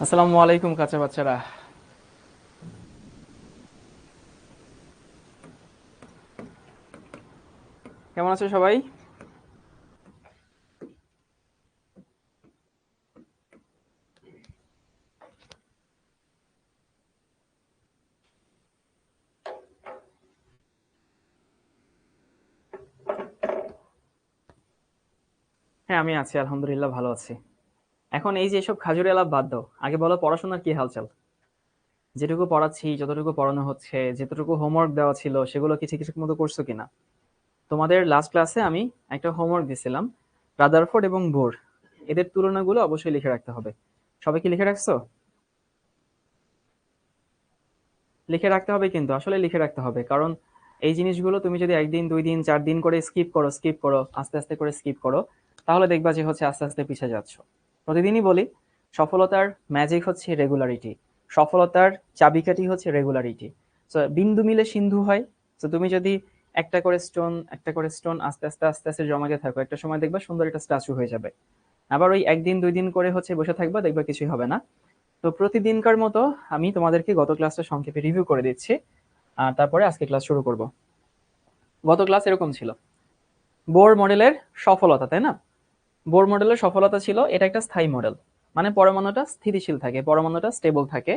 আসসালামু আলাইকুম কাঁচা বাচ্চারা। কেমন আছো সবাই? হ্যাঁ, আমি আছি, আলহামদুলিল্লাহ ভালো আছি। এখন এই যে এসব খাজুরি আলাপ বাদ দাও, আগে বলো পড়াশোনার কি হালচাল। যেটুকু পড়াচ্ছি, যতটুকু পড়ানো হচ্ছে, যেতটুকু হোমওয়ার্ক দেওয়া ছিল সেগুলো কি ঠিক ঠিক মতো করছো কিনা? তোমাদের লাস্ট ক্লাসে আমি একটা হোমওয়ার্ক দিছিলাম, রাদারফোর্ড এবং বোর, এদের তুলনাগুলো অবশ্যই লিখে রাখতে হবে। সবাই কি লিখে রাখছো? লিখে রাখতে হবে, কিন্তু আসলে লিখে রাখতে হবে, কারণ এই জিনিসগুলো তুমি যদি একদিন, 2 দিন, 4 দিন করে স্কিপ করো, আস্তে আস্তে করে স্কিপ করো, তাহলে দেখবা যে হচ্ছে আস্তে আস্তে পিছিয়ে যাচ্ছ। প্রতিদিনই বলি, সফলতার ম্যাজিক হচ্ছে রেগুলারিটি, সফলতার চাবিকাঠি হচ্ছে রেগুলারিটি। তো বিন্দু মিলে সিন্ধু হয়। তো তুমি যদি একটা করে স্টোন আস্তে আস্তে আস্তে আস্তে জমাতে থাকো, একটা সময় দেখবা সুন্দর একটা স্ট্যাচু হয়ে যাবে। আবার ওই একদিন 2 দিন করে হচ্ছে বসে থাকবা, দেখবা কিছুই হবে না। তো প্রতিদিনকার মতো আমি তোমাদেরকে গত ক্লাসটা সংক্ষেপে রিভিউ করে দিচ্ছি, আর তারপরে আজকে ক্লাস শুরু করব। গত ক্লাস এরকম ছিল, বোর মডেলের সফলতা, তাই না? বোর মডেলের সফলতা ছিল এটা একটা স্থায়ী মডেল, মানে পরমাণুটা স্থিতিশীল থাকে, পরমাণুটা স্টেবল থাকে,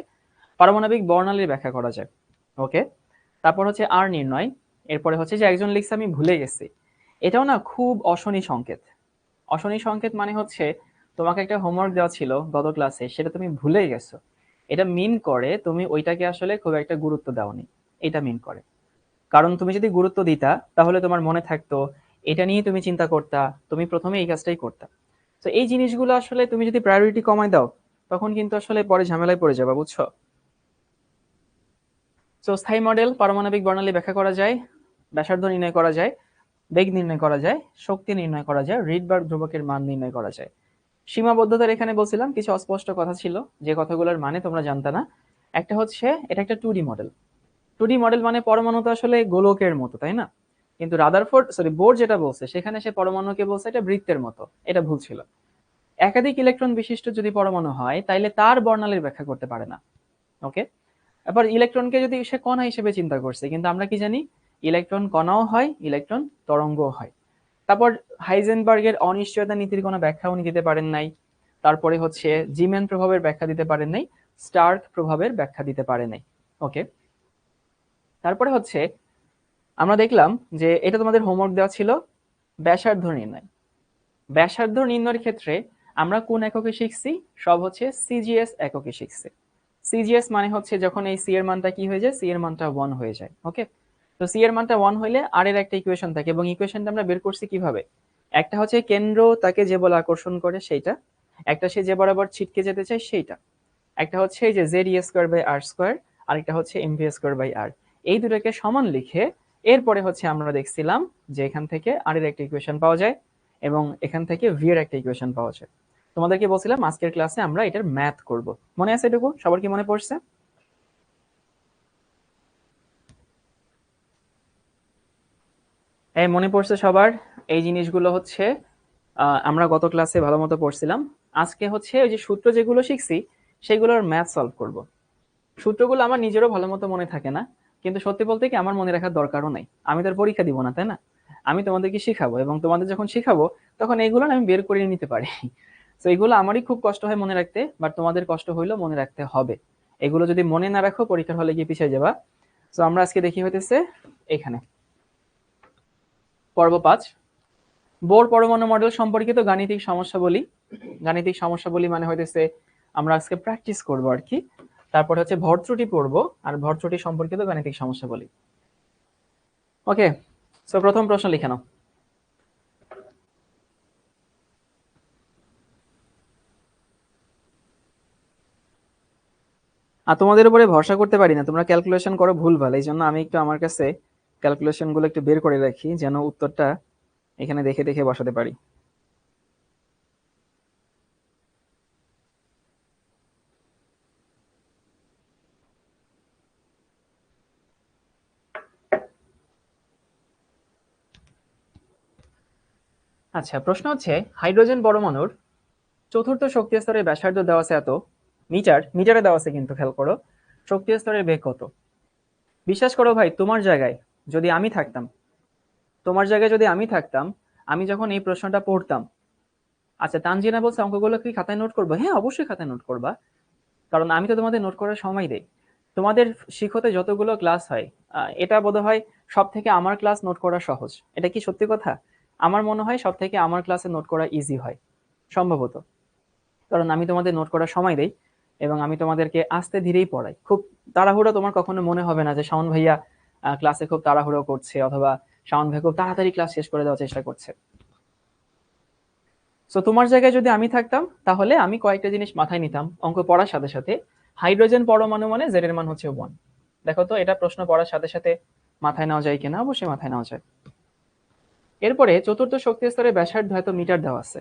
পারমাণবিক বর্ণালীর ব্যাখ্যা করা যায়। ওকে। তারপর হচ্ছে আর নির্ণয়। এরপরে হচ্ছে যে একজন লিখছে আমি ভুলে গেছি, এটাও না খুব অশনি সংকেত। অশনি সংকেত মানে হচ্ছে তোমাকে একটা হোমওয়ার্ক দেওয়া ছিল গত ক্লাসে, সেটা তুমি ভুলে গেছো। এটা মিন করে তুমি ওইটাকে আসলে খুব একটা গুরুত্ব দাওনি, এটা মিন করে। কারণ তুমি যদি গুরুত্ব দিতা তাহলে তোমার মনে থাকতো, এটা নিয়ে তুমি চিন্তা করতা, তুমি প্রথমে এই কাজটাই করতা। তো এই জিনিসগুলো আসলে তুমি যদি প্রায়োরিটি কমায় দাও, তখন কিন্তু আসলে পরে ঝামেলায় পড়ে যাবা, বুঝছো? তো স্থায়ী মডেল পারমাণবিক বর্ণালী ব্যাখ্যা করা যায়, ব্যাসার্ধ নির্ণয় করা যায়, বেগ নির্ণয় করা যায়, শক্তি নির্ণয় করা যায়, রিডবার্গ ধ্রুবকের মান নির্ণয় করা যায়। সীমাবদ্ধতার এখানে বলছিলাম কিছু অস্পষ্ট কথা ছিল, যে কথাগুলোর মানে তোমরা জানতা না। একটা হচ্ছে এটা একটা 2D মডেল। 2D মডেল মানে পরমাণু তো আসলে গোলকের মতো, তাই না? কিন্তু বোর যেটা বলছে সেখানে সে পরমাণুকে বলছে এটা বৃত্তের মতো, এটা ভুল ছিল। একাধিক ইলেকট্রন বিশিষ্ট যদি পরমাণু হয় তাইলে তার বর্ণালীর ব্যাখ্যা করতে পারে না। ওকে। এবার ইলেকট্রনকে যদি সে কণা হিসেবে চিন্তা করছে, কিন্তু আমরা কি জানি, ইলেকট্রন কণাও হয়, ইলেকট্রন তরঙ্গও হয়। তারপর হাইজেনবার্গের অনিশ্চয়তা নীতির কোনো ব্যাখ্যা উনি দিতে পারেন নাই। তারপরে হচ্ছে জিম্যান প্রভাবের ব্যাখ্যা দিতে পারেন নাই, স্টার্ক প্রভাবের ব্যাখ্যা দিতে পারে নাই। ওকে। তারপরে হচ্ছে আমরা দেখলাম যে এটা তোমাদের হোমওয়ার্ক দেওয়া ছিল, ব্যাসার্ধ নির্ণয়। ব্যাসার্ধ নির্ণয়ের ক্ষেত্রে আমরা কোন এককে শিখছি? সব হচ্ছে সিজিএস এককে শিখছি। সিজিএস মানে হচ্ছে যখন এই সি এর মানটা কি হয়ে যায়, সি এর মানটা 1 হয়ে যায়। ওকে। তো সি এর মানটা 1 হইলে আর এর একটা ইকুয়েশন থাকে, এবং ইকুয়েশনটা আমরা বের করছি কিভাবে? একটা হচ্ছে কেন্দ্র তাকে যে বল আকর্ষণ করে সেইটা, একটা সে যে বরাবর ছিটকে যেতে চায় সেইটা, একটা হচ্ছে এই যে Z E square by R square, আরেকটা হচ্ছে M V square by R. এই দুটোকে সমান লিখে এরপরে হচ্ছে আমরা দেখছিলাম যে এখান থেকে আর এর একটা ইকুয়েশন পাওয়া যায়, এবং এখান থেকে ভি এর একটা ইকুয়েশন পাওয়া যায়। তোমাদেরকে বলছিলাম আজকের ক্লাসে আমরা এটার ম্যাথ করব। মনে আছে এটুকু? সবার কি মনে পড়ছে? এই মনে পড়ছে সবার? এই জিনিসগুলো হচ্ছে আমরা গত ক্লাসে ভালো মতো পড়ছিলাম। আজকে হচ্ছে ওই যে সূত্র যেগুলো শিখছি সেগুলোর ম্যাথ সলভ করব। সূত্রগুলো আমার নিজেরও ভালো মতো মনে থাকে না, কিন্তু সত্যি বলতে কি আমার মনে রাখার দরকারও নাই, আমি তার পরীক্ষা দিব না, তাই না? আমি তোমাদেরকে শিখাবো, এবং তোমাদের যখন শিখাবো তখন এইগুলো না আমি বের করে নিতে পারি। তো এগুলো আমারই খুব কষ্ট হয় মনে রাখতে, বাট তোমাদের কষ্ট হইলেও মনে রাখতে হবে। এগুলো যদি মনে না রাখো পরীক্ষার হলে গিয়ে পিছিয়ে যাবা। তো আমরা আজকে দেখি হইতেছে এখানে পর্ব 5, বোর পরমাণু মডেল সম্পর্কিত গাণিতিক সমস্যা বলি। গাণিতিক সমস্যা বলি মানে হইতেছে আমরা আজকে প্র্যাকটিস করবো আর কি। তারপর হচ্ছে ভর ত্রুটি পড়বো, আর ভর ত্রুটি সম্পর্কিত গাণিতিক সমস্যা বলি। ওকে। সো প্রথম প্রশ্ন লিখে নাও। আর তোমাদের উপরে ভরসা করতে পারি না, তোমরা ক্যালকুলেশন করো ভুলভাল, এই জন্য আমি একটু আমার কাছে ক্যালকুলেশন গুলো একটু বের করে রাখি, যেন উত্তরটা এখানে দেখে দেখে বসাতে পারি। আচ্ছা, প্রশ্ন হচ্ছে হাইড্রোজেন পরমাণুর চতুর্থ শক্তি স্তরের ব্যাসার্ধ দেওয়া আছে এত, মিটারে দেওয়া আছে কিন্তু, খেয়াল করো শক্তি স্তরের বেগ কত। বিশ্বাস করো ভাই, তোমার জায়গায় যদি আমি থাকতাম, আমি যখন এই প্রশ্নটা পড়তাম, আচ্ছা তানজিনা বলছে অঙ্কগুলো কি খাতায় নোট করবো? হ্যাঁ অবশ্যই খাতায় নোট করবা, কারণ আমি তো তোমাদের নোট করার সময় দেই। তোমাদের শিক্ষতে যতগুলো ক্লাস হয়, এটা বোধহয় সব থেকে আমার ক্লাস নোট করা সহজ। এটা কি সত্যি কথা? আমার মনে হয় সব থেকে আমার ক্লাসে নোট করা ইজি হয় সম্ভবত, কারণ আমি তোমাদের নোট করার সময় দেই এবং আমি তোমাদেরকে আস্তে ধীরেই পড়াই। খুব তাড়াহুড়ো তোমার কখনো মনে হবে না যে শাওন ভাইয়া ক্লাসে খুব তাড়াহুড়ো করছে, অথবা শাওন ভাই খুব তাড়াতাড়ি ক্লাস শেষ করে দেওয়ার চেষ্টা করছে। সো তোমার জায়গায় যদি আমি থাকতাম, তাহলে আমি কয়েকটা জিনিস মাথায় নিতাম অঙ্ক পড়ার সাথে সাথে। হাইড্রোজেন পরমাণু মানে জেড এর মান হচ্ছে 1। দেখো তো এটা প্রশ্ন পড়ার সাথে সাথে মাথায় নেওয়া যায় কিনা? অবশ্যই মাথায় নেওয়া যায়। এরপরে চতুর্থ শক্তি স্তরে ব্যাসার্ধ এত মিটার দেওয়া আছে।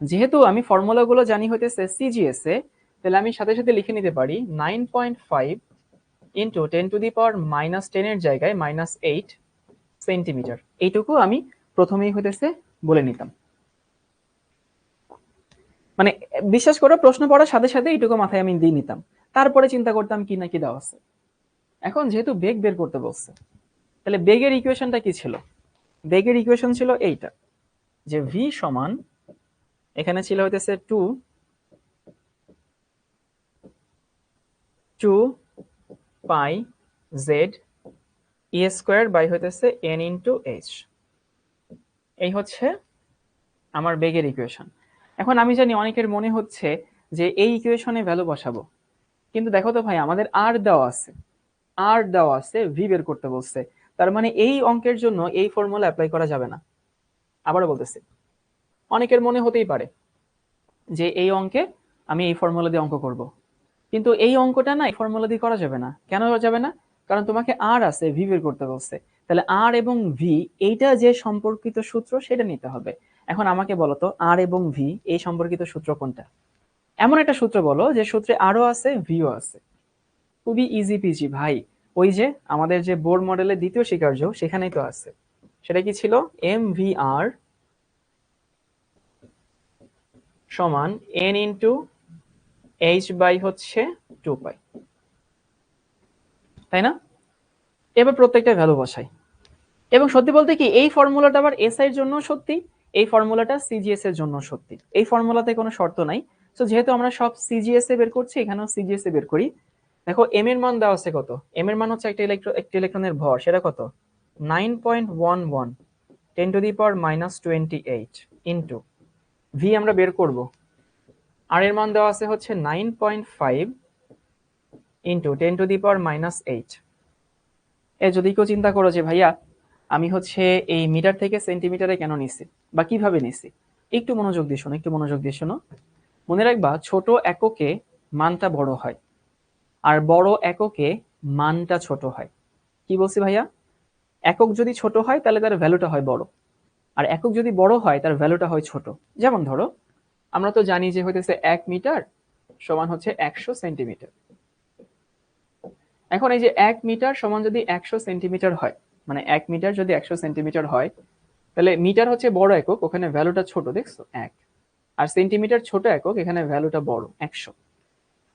যেহেতু আমি ফর্মুলাগুলো জানি হইতেছে সিজিএস এ, তাহলে আমি সাথে সাথে লিখে নিতে পারি 9.5 ইন্টু 10⁻⁻10 এর জায়গায় -8 সেন্টিমিটার। এইটুকু আমি প্রথমেই হইতেছে বলে নিতাম। মানে বিশ্বাস করো প্রশ্ন পড়ার সাথে সাথে এইটুকু মাথায় আমি দিয়ে নিতাম, তারপরে চিন্তা করতাম কি না কি দেওয়া আছে। এখন যেহেতু বেগ বের করতে বলছে, তাহলে বেগের ইকুয়েশনটা কি ছিল? বেগের ইকুয়েশন ছিল এইটা, যে ভি সমান, এখানে ছিল হইতেছে 2 pi Z E square by হইতেছে এন ইন্টু এইচ। এই হচ্ছে আমার বেগের ইকুয়েশন। এখন আমি জানি অনেকের মনে হচ্ছে যে এই ইকুয়েশনে ভ্যালু বসাবো, কিন্তু দেখো তো ভাই আমাদের আর দেওয়া আছে ভি বের করতে বলছে। তার মানে এই অঙ্কের জন্য এই ফর্মুলা অ্যাপ্লাই করা যাবে না। আবারও বলতেছি, অনেকের মনে হতেই পারে যে এই অঙ্কে আমি এই ফর্মুলা দিয়ে অঙ্ক করব, কিন্তু এই অঙ্কটা না এই ফর্মুলা দিয়ে করা যাবে না। কেন যাবে না? কারণ তোমাকে আর আছে ভি বের করতে বলছে। তাহলে আর এবং ভি এইটা যে সম্পর্কিত সূত্র সেটা নিতে হবে। এখন আমাকে বলো তো আর এবং ভি এই সম্পর্কিত সূত্র কোনটা? এমন একটা সূত্র বলো যে সূত্রে আরও আছে ভিও আছে। খুবই ইজি পিজি ভাই। ওই যে আমাদের যে বোর মডেলের দ্বিতীয় স্বীকার্য সেখানেই তো আছে। সেটা কি ছিল? এম ভি আর সমান এন ইন্টু এইচ বাই হচ্ছে 2 পাই, তাই না? এবার প্রত্যেকটা ভ্যালু বসাই। এবং সত্যি বলতে কি এই ফর্মুলাটা আবার এসআই এর জন্য সত্যি, এই ফর্মুলাটা সিজিএস এর জন্য সত্যি। এই ফর্মুলাতে কোনো শর্ত নাই। তো যেহেতু আমরা সব সিজিএস এ বের করছি, এখানেও সিজিএস এ বের করি। দেখো এম এর মান দেওয়া আছে কত? এম এর মান হচ্ছে একটা ইলেকট্রনের ভর, সেটা কত? 9.11 10⁻⁻28 ইন্টু ভি আমরা বের করব। আর এর মান দেওয়া আছে হচ্ছে 9.5 ইন্টু 10⁻⁻8। যদি কেউ চিন্তা করো যে ভাইয়া আমি হচ্ছে এই মিটার থেকে সেন্টিমিটারে কেন নিছি বা কিভাবে নিছি, একটু মনোযোগ দিয়ে শোনো। মনে রাখবা ছোট এককে মানটা বড় হয়, আর বড় এককে মানটা ছোট হয়। কি বলছি ভাইয়া? একক যদি ছোট হয় তাহলে তার ভ্যালুটা হয় বড়, আর একক যদি বড় হয় তার ভ্যালুটা হয় ছোট। যেমন ধরো আমরা তো জানি যে হইতেছে 1 মিটার সমান হচ্ছে 100 সেন্টিমিটার। এখন এই যে 1 মিটার সমান যদি 100 সেন্টিমিটার হয়, মানে 1 মিটার যদি 100 সেন্টিমিটার হয়, তাহলে মিটার হচ্ছে বড় একক, ওখানে ভ্যালুটা ছোট, দেখছো 1। আর সেন্টিমিটার ছোট একক, এখানে ভ্যালুটা বড় 100।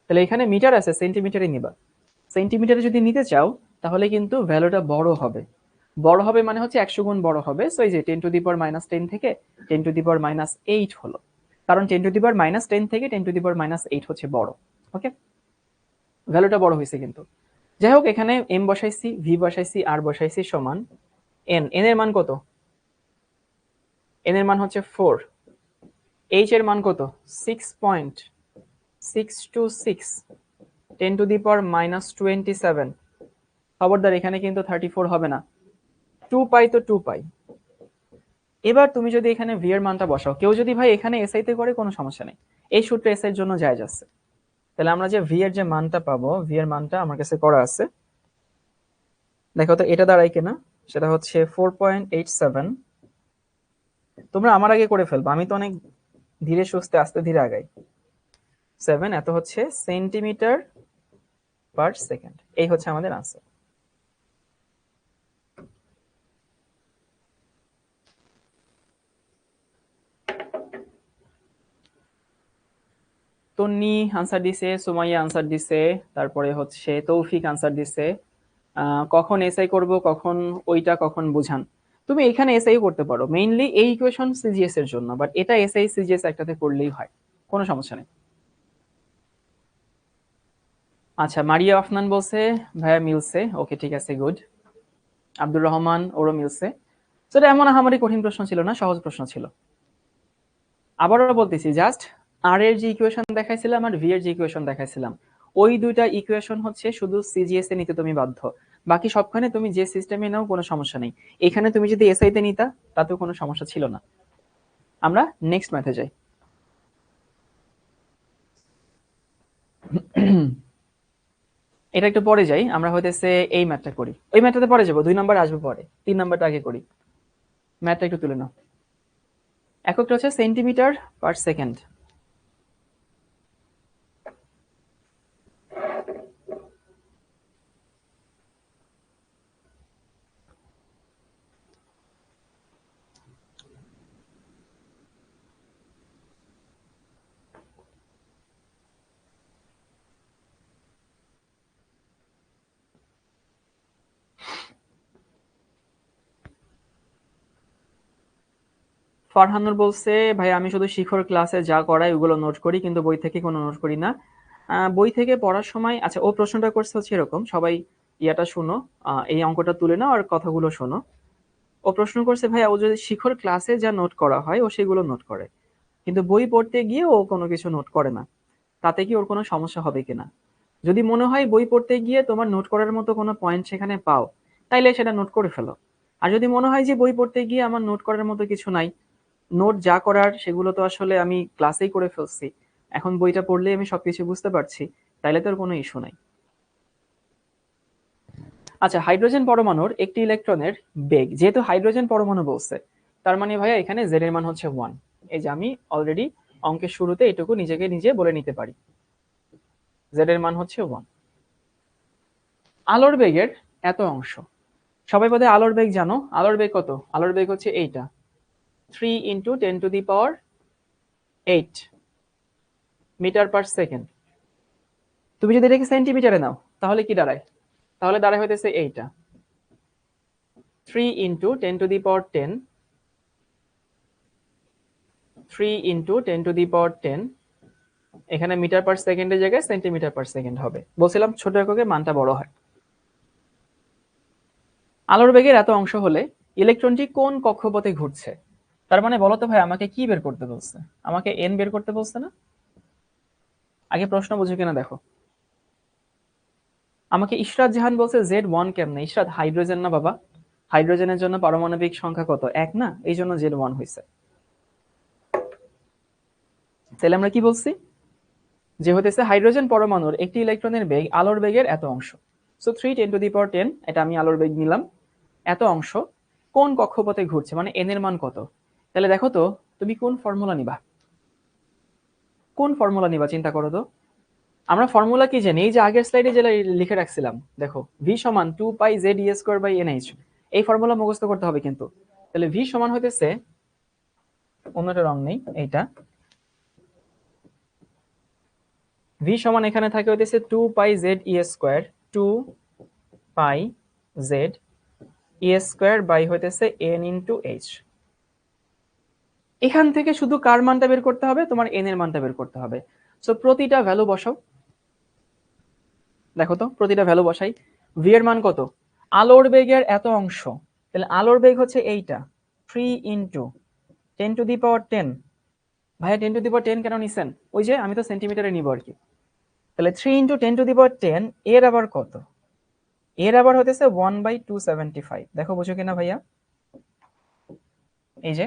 তাহলে এখানে মিটার আছে, সেন্টিমিটারে নিবা। সেন্টিমিটারে যদি নিতে চাও তাহলে কিন্তু ভ্যালুটা বড় হবে মানে হচ্ছে 100 গুণ বড় হবে। সো এই যে 10⁻⁻10 থেকে 10⁻⁻8 হলো, কারণ 10⁻⁻10 থেকে 10⁻⁻8 হচ্ছে বড়। ওকে, ভ্যালুটা বড় হয়েছে কিন্তু। যাই হোক, এখানে এম বসাইছি, ভি বসাইছি, আর বসাইছি সমান এন। এন এর মান কত? এন এর মান হচ্ছে 4। এইচ এর মান কত? 6.626 10⁻⁻27। খবরদার এখানে কিন্তু 34 হবে না, 2 পাই তো 2 পাই। এবার তুমি যদি এখানে ভি এর মানটা বসাও, কেউ যদি ভাই এখানে এসআই তে করে কোনো সমস্যা নেই, এই সূত্রে এসআই এর জন্য জায়েজ আছে। তাহলে আমরা যে ভি এর যে মানটা পাবো, ভি এর মানটা আমার কাছে করা আছে, দেখো তো এটা দাঁড়ায় কিনা। সেটা হচ্ছে 4.87। তোমরা আমার আগে করে ফেলবো, আমি তো অনেক ধীরে সুস্থে আস্তে ধীরে আগাই। 7 এত হচ্ছে সেন্টিমিটার পার সেকেন্ড। এই হচ্ছে আমাদের আনসার। তন্নি আনসার দিছে, সুমাইয়া আনসার দিছে, তারপরে হচ্ছে তৌফিক আনসার দিছে। কখন এসআই করব, কখন ওইটা কখন বুঝান। তুমি এখানে এসআই করতে পারো, মেইনলি এই ইকুয়েশন সিজিএস এর জন্য, বাট এটা এসআই সিজিএস একটাতে করলেই হয়, কোনো সমস্যা নেই। আচ্ছা, মারিয়া আফনান বলছে ভাইয়া মিলছে, ওকে ঠিক আছে, গুড। আব্দুর রহমান, ওরও মিলছে। সেটা এমন আহামরি কঠিন প্রশ্ন ছিল না, সহজ প্রশ্ন ছিল। আবারও বলতেছি, জাস্ট আর এর যে ইকুয়েশন দেখাইছিলাম আর ভি এর যে ইকুয়েশন দেখাইছিলাম, ওই দুইটা ইকুয়েশন হচ্ছে শুধু সিজিএস এ নিতে তুমি বাধ্য। বাকি সবখানে তুমি যে সিস্টেমে নাও কোনো সমস্যা নেই। এখানে তুমি যদি এসআই তে নিতা তাতেও কোনো সমস্যা ছিল না। আমরা নেক্সট ম্যাথে যাই। এটা একটু পরে যাই, আমরা হইতেছে এই ম্যাথটা করি, ওই ম্যাথটাতে পরে যাবো, 2 নাম্বার আসবে পরে, 3 নাম্বারটা আগে করি। ম্যাথটা একটু তুলে নাও। এককটা হচ্ছে সেন্টিমিটার পার সেকেন্ড। ফারহানুর বলছে ভাই আমি শুধু শিখর ক্লাসে যা করাই ওগুলো নোট করি, কিন্তু বই থেকে কোনো নোট করি না। বই থেকে পড়ার সময়, আচ্ছা ও প্রশ্নটা করছে হচ্ছে এরকম, সবাই ইয়াটা শুনো, এই অঙ্কটা তুলে নাও আর কথাগুলো শোনো। ও প্রশ্ন করছে ভাই ও যদি শিখর ক্লাসে যা নোট করা হয় ও সেগুলো নোট করে, কিন্তু বই পড়তে গিয়ে ও কোনো কিছু নোট করে না, তাতে কি ওর কোনো সমস্যা হবে কিনা? যদি মনে হয় বই পড়তে গিয়ে তোমার নোট করার মতো কোনো পয়েন্ট সেখানে পাও, তাইলে সেটা নোট করে ফেলো। আর যদি মনে হয় যে বই পড়তে গিয়ে আমার নোট করার মতো কিছু নাই, নোট যা করার সেগুলো তো আসলে আমি ক্লাসেই করে ফেলছি, এখন বইটা পড়লে আমি সবকিছু বুঝতে পারছি, তাইলে তো আর কোনো ইস্যু নাই। আচ্ছা, হাইড্রোজেন পরমাণুর একটি ইলেকট্রনের বেগ, যেহেতু হাইড্রোজেন পরমাণু বলছে, তার মানে ভাইয়া এখানে জেড এর মান হচ্ছে 1। এই যে আমি অলরেডি অঙ্কের শুরুতে এটুকু নিজেকে নিজে বলে নিতে পারি, জেড এর মান হচ্ছে 1। আলোর বেগের এত অংশ, সবাই বোধহয় আলোর বেগ জানো। আলোর বেগ কত? আলোর বেগ হচ্ছে এইটা, 3 × 10⁸ মিটার পার সেকেন্ড। তুমি যদি এটাকে সেন্টিমিটারে নাও তাহলে কি দাঁড়ায়? তাহলে দাঁড়ায় হইতেছে এইটা, 3 × 10⁻10, 3 × 10⁻10, এখানে মিটার পার সেকেন্ডের জায়গায় সেন্টিমিটার পার সেকেন্ড হবে। বলছিলাম ছোট এককে মানটা বড় হয়। আলোর বেগের এত অংশ হলে ইলেকট্রনটি কোন কক্ষপথে ঘুরছে? তার মানে বলো তো ভাই, আমাকে কি বের করতে বলছে? আমাকে এন বের করতে বলছে না? আগে প্রশ্ন বুঝো কিনা দেখো। আমাকে ইশরাত জাহান বলছে Z1 কেমনে? ইশরাত হাইড্রোজেন না বাবা, হাইড্রোজেনের জন্য পারমাণবিক সংখ্যা কত? 1 না, এই জন্য Z1 হয়েছে। তাহলে আমরা কি বলছি? যে হতেছে হাইড্রোজেন পরমাণুর একটি ইলেকট্রনের বেগ আলোর বেগের এত অংশ। সো 3 × 10⁻10, এটা আমি আলোর বেগ নিলাম, এত অংশ কোন কক্ষপথে ঘুরছে, মানে এন এর মান কত? তাহলে দেখো তো তুমি কোন ফর্মুলা নিবা, কোন ফর্মুলা নিবা চিন্তা করো তো। আমরা ফর্মুলা কি জানি? এই যে আগের স্লাইডে যেটা লিখে রাখছিলাম, দেখো ভি সমান 2πz² এই ফর্মুলা মুখস্থ করতে হবে কিন্তু। তাহলে ভি সমান হইতেছে, অন্যটা রং নেই, এইটা ভি সমান এখানে থাকে হইতেছে 2πz² 2πz² বাই হইতেছে n×h। এখান থেকে শুধু কার মানটা বের করতে হবে? তোমার এন এর মানটা বের করতে হবে। সো প্রতিটা ভ্যালু বসাও, দেখো তো প্রতিটা ভ্যালু বসাই। ভি এর মান কত? আলোর বেগের এত অংশ, তাহলে আলোর বেগ হচ্ছে এইটা, 3 × 10⁻10। ভাইয়া 10⁻10 কেন নিছেন? ওই যে আমি তো সেন্টিমিটারে নিব আর কি। তাহলে 3 × 10⁻10 এর আবার কত? এর আবার হতেছে 1/275। দেখো বুঝো কিনা ভাইয়া? এই যে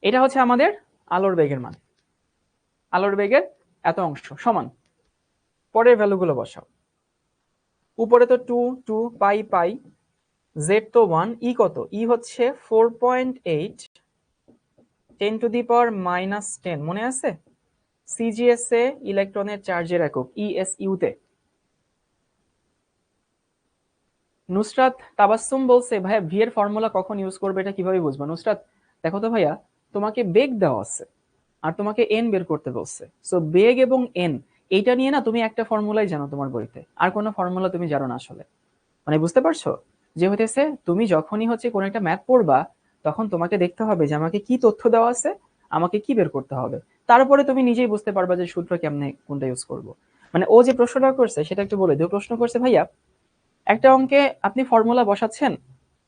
এটা হচ্ছে আমাদের আলোর বেগের মান, আলোর বেগের এত অংশ সমান। পরের ভ্যালুগুলো বসাও। উপরে তো 2 2 পাই পাই, জেড তো 1, ই কত? ই হচ্ছে 4.8 10⁻−10, মনে আছে? সিজিএস এ ইলেকট্রনের চার্জের একক ইএসইউ তে। নুসরাত তাবাসসুম বলছে ভাইয়া ভি এর ফর্মুলা কখন ইউজ করবে এটা কিভাবে বুঝবো? নুসরাত দেখো তো ভাইয়া, তোমাকে বেগ দেওয়া আছে, আর তোমাকে এন বের করতে বলছে। সো বেগ এবং এন এইটা নিয়ে না তুমি একটা ফর্মুলাই জানো তোমার বইতে, আর কোনো ফর্মুলা তুমি জানো না আসলে। মানে বুঝতে পারছো যে হইতেছে তুমি যখনই হচ্ছে কোনো একটা ম্যাথ পড়বা তখন তোমাকে দেখতে হবে যে আমাকে কি তথ্য দেওয়া আছে, আমাকে কি বের করতে হবে, তারপরে তুমি নিজেই বুঝতে পারবা যে সূত্র কেমনে কোনটা ইউজ করব। মানে ও যে প্রশ্নটা করছে সেটা একটু বলে দিও। প্রশ্ন করছে ভাইয়া একটা অঙ্কে আপনি ফর্মুলা বসাচ্ছেন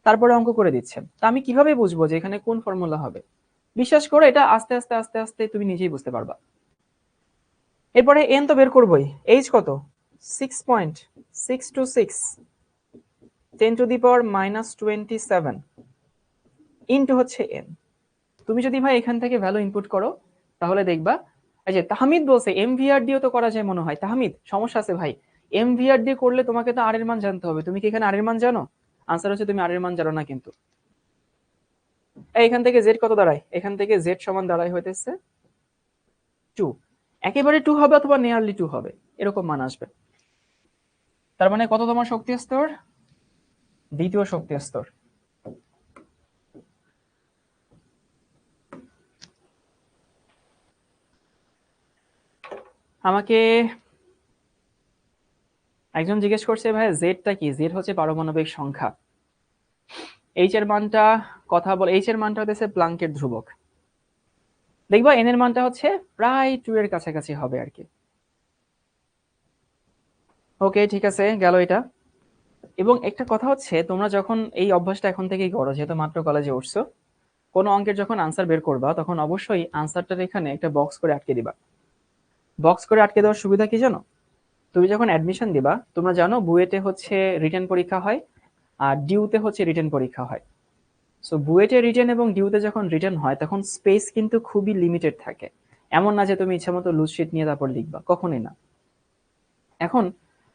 তারপরে অঙ্ক করে দিচ্ছেন, তা আমি কিভাবে বুঝবো যে এখানে কোন ফর্মুলা হবে? বিশ্বাস করো এটা আস্তে আস্তে আস্তে আস্তে তুমি নিজেই বুঝতে পারবা। এরপরে এন তো বের করবোই। এইচ কত? 6.626 10⁻⁻27 ইন্টু হচ্ছে এন। তুমি যদি ভাই এখান থেকে ভ্যালু ইনপুট করো তাহলে দেখবা এই যে তাহমিদ বলছে এমভিআর দিয়েও তো করা যায় মনে হয়। তাহমিদ সমস্যা আছে ভাই, এমভিআর দিয়ে করলে তোমাকে তো আর এর মান জানতে হবে। তুমি কি এখানে আর এর মান জানো? আনসার হচ্ছে তুমি আর এর মান জানো না কিন্তু। এখান থেকে জেড কত দাঁড়ায়? এখান থেকে জেড সমান দাঁড়ায় হইতেছে 2। একেবারে 2 হবে অথবা নিয়ারলি 2 হবে, এরকম মান আসবে। তার মানে কত তোমার শক্তি স্তর? দ্বিতীয় শক্তি স্তর। আমাকে একজন জিজ্ঞেস করছে ভাই জেডটা কি? জেড হচ্ছে পারমাণবিক সংখ্যা। এইচ এর মানটা কথা বল, এইচ এর মানটা হচ্ছে প্লাঙ্কের ধ্রুবক। দেখবা এন এর মানটা হচ্ছে প্রায় 2 এর কাছাকাছি হবে আর কি। ওকে ঠিক আছে, গেল এটা। এবং একটা কথা হচ্ছে তোমরা যখন এই অভ্যাসটা এখন থেকেই করো, যেহেতু মাত্র কলেজে উঠছো, কোনো অঙ্কের যখন আনসার বের করবা তখন অবশ্যই আনসারটার এখানে একটা বক্স করে আটকে দিবা। বক্স করে আটকে দেওয়ার সুবিধা কি জানো? তুমি যখন অ্যাডমিশন দিবা, তোমরা জানো বুয়েটে হচ্ছে রিটেন পরীক্ষা হয় আর ডিউতে হচ্ছে রিটেন পরীক্ষা হয়। সো বুয়েটে রিটেন এবং ডিউতে যখন রিটেন হয় তখন স্পেস কিন্তু খুবই লিমিটেড থাকে। এমন না যে তুমি ইচ্ছা মতো লুজ শিট নিয়ে তারপর লিখবা, কখনোই না। এখন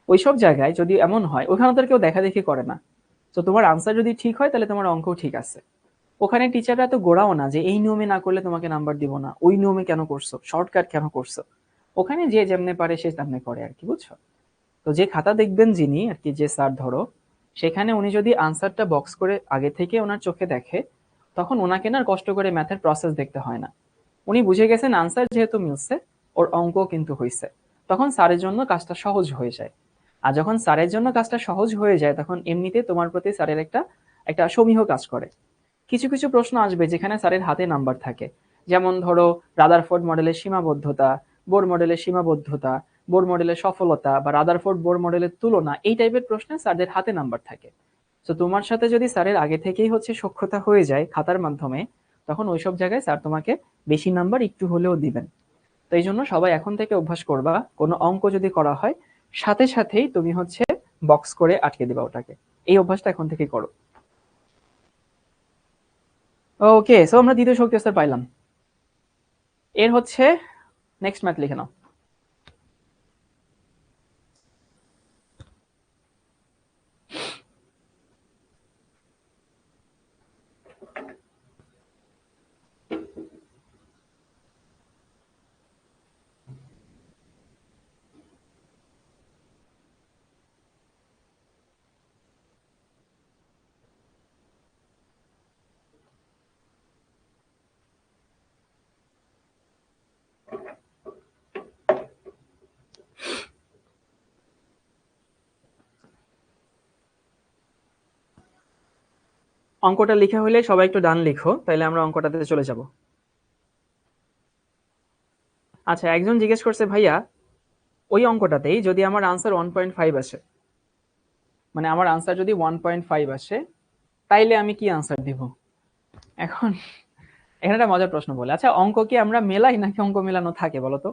ওইসব জায়গায় যদি এমন হয় ওখানে তো কেউ দেখা দেখি করে না। তো তোমার আনসার যদি ঠিক হয় তাহলে তোমার অঙ্কও ঠিক আছে। ওখানে টিচাররা তো গোড়াও না যে এই নিয়মে না করলে তোমাকে নাম্বার দিব না, ওই নিয়মে কেন করছো, শর্টকাট কেন করছো। ওখানে যে যেমনে পারে সে তেমনে করে আর কি, বুঝছো? তো যে খাতা দেখবেন যিনি আর কি, যে স্যার ধরো, সেখানে উনি যদি আনসারটা বক্স করে আগে থেকে ওনার চোখে দেখে তখন ওনাকে না কষ্ট করে ম্যাথের প্রসেস দেখতে হয় না। উনি বুঝে গেছেন আনসার যেহেতু মিলছে ওর অঙ্ক কিন্তু হয়েছে, তখন স্যারের জন্য কাজটা সহজ হয়ে যায়। আর যখন স্যারের জন্য কাজটা সহজ হয়ে যায় তখন এমনিতে তোমার প্রতি স্যারের একটা একটা সমীহ কাজ করে। কিছু কিছু প্রশ্ন আসবে যেখানে স্যারের হাতে নাম্বার থাকে, যেমন ধরো রাদারফোর্ড মডেলের সীমাবদ্ধতা, বোর মডেলের সীমাবদ্ধতা, বোর মডেলের সফলতা বা রাদারফোর্ড বোর মডেলের তুলনা, এই টাইপের প্রশ্নে স্যারদের হাতে নাম্বার থাকে। তো তোমার সাথে যদি স্যারের আগে থেকেই হচ্ছে সখ্যতা হয়ে যায় খাতার মাধ্যমে, তখন ওইসব জায়গায় স্যার তোমাকে বেশি নাম্বার একটু হলেও দিবেন। তো এই জন্য সবাই এখন থেকে অভ্যাস করবা, কোনো অঙ্ক যদি করা হয় সাথে সাথেই তুমি হচ্ছে বক্স করে আটকে দিবা ওটাকে। এই অভ্যাসটা এখন থেকে করো। ওকে, সো আমরা দ্বিতীয় শক্তি স্তর পাইলাম। এর হচ্ছে নেক্সট ম্যাথ লিখে নাও। অঙ্কটা লিখা হলে সবাই একটু ডান লিখো, তাইলে আমরা অঙ্কটাতে চলে যাব। আচ্ছা, একজন জিজ্ঞেস করছে ভাইয়া ওই অঙ্কটাতেই যদি আমার আনসার 1.5 আসে, মানে আমার আনসার যদি 1.5 আসে তাইলে আমি কি আনসার দিব? এখন এখানে একটা মজার প্রশ্ন বলে, আচ্ছা অঙ্ক কি আমরা মেলাই নাকি অঙ্ক মেলানো থাকে বলো তো?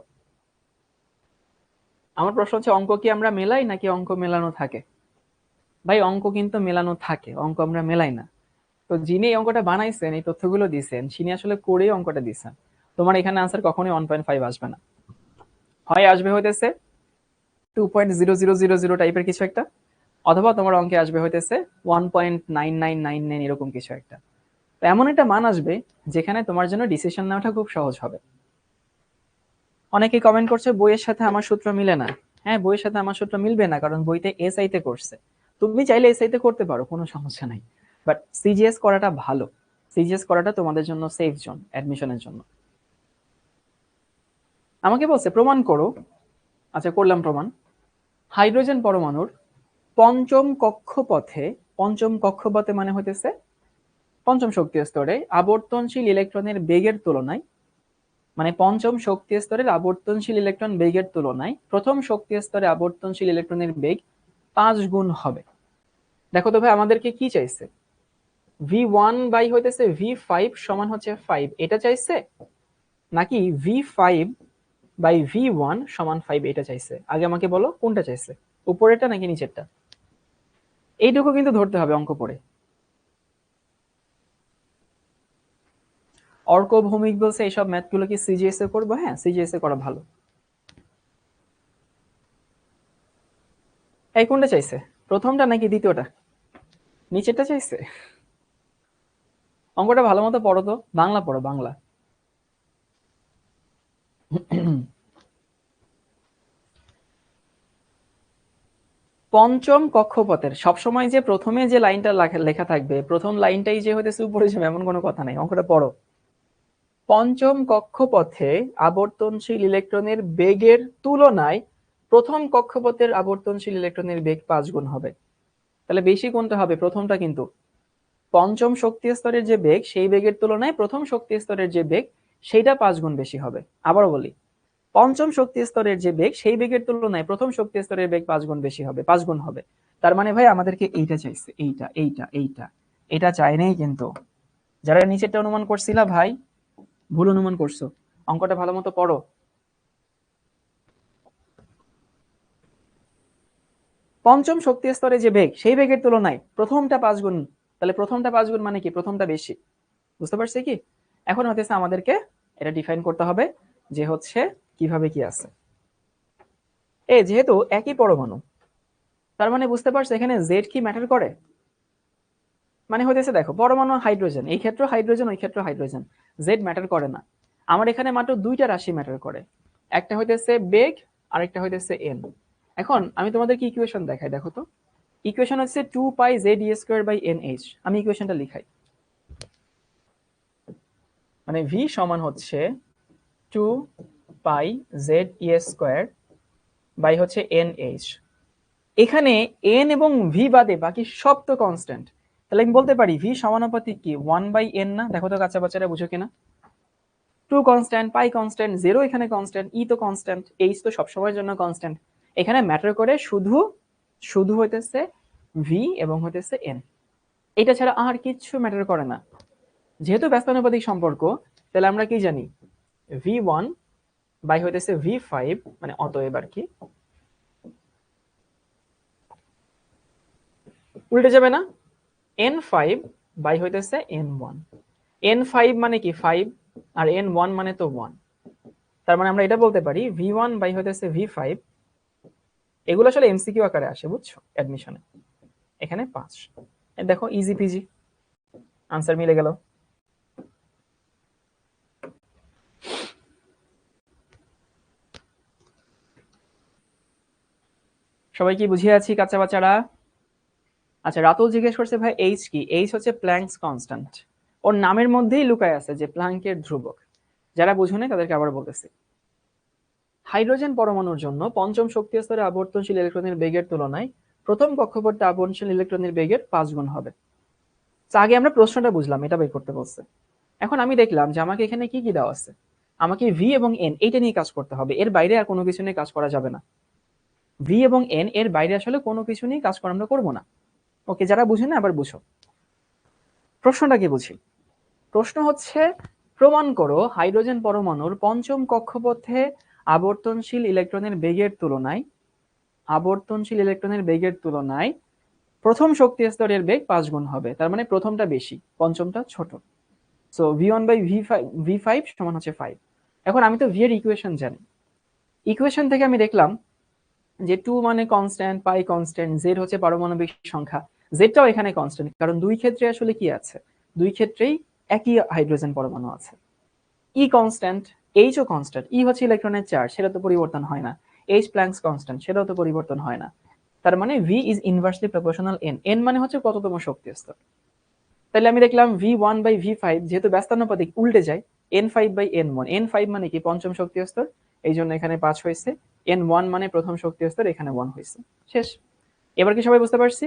আমার প্রশ্ন হচ্ছে অঙ্ক কি আমরা মেলাই নাকি অঙ্ক মেলানো থাকে? ভাই অঙ্ক কিন্তু মেলানো থাকে, অঙ্ক আমরা মেলাই না। তো যিনি এই অঙ্কটা বানাইছেন, এই তথ্যগুলো দিচ্ছেন, তিনি আসলে করেই অঙ্কটা দিচ্ছেন। তোমার এখানে আনসার কখনোই 1.5 আসবে না, হয় আসবে হইতেছে 2.0000 টাইপের কিছু একটা, অথবা তোমার অঙ্কে আসবে হইতেছে 1.9999 এরকম কিছু একটা। তো এমন একটা মান আসবে যেখানে তোমার জন্য ডিসিশন নেওয়াটা খুব সহজ হবে। অনেকে কমেন্ট করছে বইয়ের সাথে আমার সূত্র মিলে না। হ্যাঁ, বইয়ের সাথে আমার সূত্র মিলবে না, কারণ বইতে এসআই তে করছে। তুমি চাইলে এসআই তে করতে পারো, কোনো সমস্যা নাই। বাট সিজিএস করাটা ভালো। সিজিএস করাটা তোমাদের জন্য সেফ জোন অ্যাডমিশনের জন্য। আমাকে বলছে প্রমাণ করো। আচ্ছা, করলাম প্রমাণ। হাইড্রোজেন পরমাণুর পঞ্চম কক্ষপথে মানে হইতেছে পঞ্চম শক্তি স্তরে আবর্তনশীল ইলেকট্রনের বেগের তুলনায়, মানে পঞ্চম শক্তি স্তরের আবর্তনশীল ইলেকট্রন বেগের তুলনায় প্রথম শক্তি স্তরে আবর্তনশীল ইলেকট্রনের বেগ 5 গুণ হবে। দেখো তো ভাই, আমাদেরকে কি চাইছে? V1 বাই হইতেছে V5 সমান হচ্ছে 5, এটা চাইছে, নাকি V5 বাই V1 সমান 5 এটা চাইছে? আগে আমাকে বলো কোনটা চাইছে, উপরেরটা নাকি নিচেরটা? এইটুকু কিন্তু ধরতে হবে অঙ্ক পড়ে। অর্ক ভৌমিক বলছে এইসব ম্যাথগুলো কি সিজিএস এ করবো? হ্যাঁ, সিজিএস এ করা ভালো। এই কোনটা চাইছে, প্রথমটা নাকি দ্বিতীয়টা? নিচেরটা চাইছে। অঙ্কটা ভালো মতো পড়ো তো, বাংলা পড়ো, বাংলা। পঞ্চম কক্ষপথের সবসময় যে প্রথমে যে লাইনটা লেখা থাকবে, প্রথম লাইনটাই যে হইতেছে উপরে যাবে এমন কোনো কথা নাই, অঙ্কটা পড়ো। পঞ্চম কক্ষপথে আবর্তনশীল ইলেকট্রনের বেগের তুলনায় প্রথম কক্ষপথের আবর্তনশীল ইলেকট্রনের বেগ 5 গুণ হবে। তাহলে বেশি কোনটা হবে? প্রথমটা। কিন্তু পঞ্চম শক্তি স্তরের যে বেগ, সেই বেগের তুলনায় প্রথম শক্তি স্তরের যে বেগ, সেইটা 5 গুণ বেশি হবে। আবারও বলি, পঞ্চম শক্তি স্তরের যে বেগ, সেই বেগের তুলনায় প্রথম শক্তি স্তরের বেগ 5 গুণ বেশি হবে, 5 গুণ হবে। তার মানে ভাই আমাদেরকে এইটা চাইছে, এইটা এটা চাই নাই কিন্তু। যারা নিচেরটা অনুমান করছিলা ভাই, ভুল অনুমান করছো। অঙ্কটা ভালো মতো পড়ো। পঞ্চম শক্তি স্তরে যে বেগ, সেই বেগের তুলনায় প্রথমটা 5 গুণ। তাহলে প্রথমটা 5 গুণ মানে কি? প্রথমটা বেশি। বুঝতে পারছি কি? এখন হচ্ছে আমাদেরকে এটা ডিফাইন করতে হবে যে হচ্ছে কিভাবে কি আছে। যেহেতু একই পরমাণু, তার মানে বুঝতে পারছো এখানে জেড কি ম্যাটার করে? মানে হইতেছে দেখো, পরমাণু হাইড্রোজেন, এই ক্ষেত্রে হাইড্রোজেন, ওই ক্ষেত্রে হাইড্রোজেন, জেড ম্যাটার করে না। আমার এখানে মাত্র দুইটা রাশি ম্যাটার করে, একটা হইতেছে বেগ আর একটা হইতেছে এন। এখন আমি তোমাদেরকে ইকুয়েশন দেখাই, দেখো তো। ইকুয়েশন হচ্ছে 2 pi Z E square by N H. আমি ইকুয়েশনটা লিখাই, মানে ভি সমান হচ্ছে 2 pi Z E square by হচ্ছে এন এইচ। এখানে এন এবং ভি বাদে বাকি সব তো কনস্ট্যান্ট। তাহলে আমি বলতে পারি ভি সমানুপাতিক কি 1 বাই এন না? দেখো তো কাঁচা বাচ্চারা, বুঝো কিনা? 2 কনস্ট্যান্ট, পাই কনস্ট্যান্ট, 0 এখানে কনস্ট্যান্ট, ই তো কনস্ট্যান্ট, এইচ তো সবসময়ের জন্য কনস্ট্যান্ট। এখানে ম্যাটার করে শুধু শুধু হইতেছে ভি এবং হইতেছে এন, এটা ছাড়া আর কিছু ম্যাটার করে না। যেহেতু ব্যস্তানুপাতিক সম্পর্ক, তাহলে আমরা কি জানি? V1 বাই হইতেছে V5, মানে অতএব আর কি উল্টে যাবে না, N5 বাই হইতেছে N1। N5 মানে কি 5, আর N1 মানে তো 1। তার মানে আমরা এটা বলতে পারি V1 বাই হইতেছে V5। এগুলো আসলে এমসিকিউ আকারে আসে, বুঝছো, অ্যাডমিশনে। এখানে 5। দেখো ইজি পিজি, আনসার মিলে গেল। সবাই কি বুঝিয়ে আছি কাঁচা বাচ্চারা? আচ্ছা, রাতুল জিজ্ঞেস করছে ভাই এইচ কি? এইচ হচ্ছে প্ল্যাঙ্কস কনস্ট্যান্ট। ওর নামের মধ্যেই লুকায় আছে যে প্ল্যাঙ্কের ধ্রুবক। যারা বুঝো না তাদেরকে আবার বলতেছি। হাইড্রোজেন পরমাণুর জন্য পঞ্চম শক্তি স্তরে আবর্তনশীল ইলেকট্রনের বেগের তুলনায় প্রথম কক্ষপথে আবর্তনশীল ইলেকট্রনের বেগের 5 গুণ হবে। আগে আমরা প্রশ্নটা বুঝলাম, এটা বের করতে বলছে। এখন আমি দেখলাম যে আমাকে এখানে কি কি দেওয়া আছে। আমাকে ভি এবং এন এইটা নিয়ে কাজ করতে হবে, এর বাইরে আর কোনো কিছু নিয়ে কাজ করা যাবে না। ভি এবং এন এর বাইরে আসলে কোনো কিছু নিয়ে কাজ করা আমরা করবো না। ওকে, যারা বুঝে না আবার বুঝো। প্রশ্নটা কি বুঝি? প্রশ্ন হচ্ছে প্রমাণ করো হাইড্রোজেন পরমাণুর পঞ্চম কক্ষপথে আবর্তনশীল ইলেকট্রনের বেগের তুলনায় প্রথম শক্তি স্তরের বেগ 5 গুণ হবে। তার মানে প্রথমটা বেশি, পঞ্চমটা ছোট। সো V1 বাই V5 সমান হচ্ছে 5। এখন আমি তো ভি এর ইকুয়েশন জানি। ইকুয়েশন থেকে আমি দেখলাম যে 2 মানে কনস্ট্যান্ট, পাই কনস্ট্যান্ট, জেড হচ্ছে পারমাণবিক সংখ্যা, জেডটাও এখানে কনস্ট্যান্ট, কারণ দুই ক্ষেত্রে আসলে কি আছে, দুই ক্ষেত্রেই একই হাইড্রোজেন পরমাণু আছে। ই কনস্ট্যান্ট, এইচ ও কনস্ট্যান্ট। ই হচ্ছে ইলেকট্রনের চার্জ, সেটা তো পরিবর্তন হয় না। এইচ প্ল্যাঙ্কস কনস্ট্যান্ট, সেটাও তো পরিবর্তন হয় না। তার মানে V is inversely proportional N. N মানে হচ্ছে কততম শক্তি স্তর। তাহলে আমি দেখলাম V1 বাই V5 যেহেতু ব্যস্তানুপাতিক উল্টে যায়, N5 বাই N1। N5 মানে কি পঞ্চম শক্তি স্তর, এই জন্য এখানে 5 হয়েছে। n1 মানে প্রথম শক্তি স্তর, এখানে 1 হয়েছে। শেষ। এবার কি সবাই বুঝতে পারছি?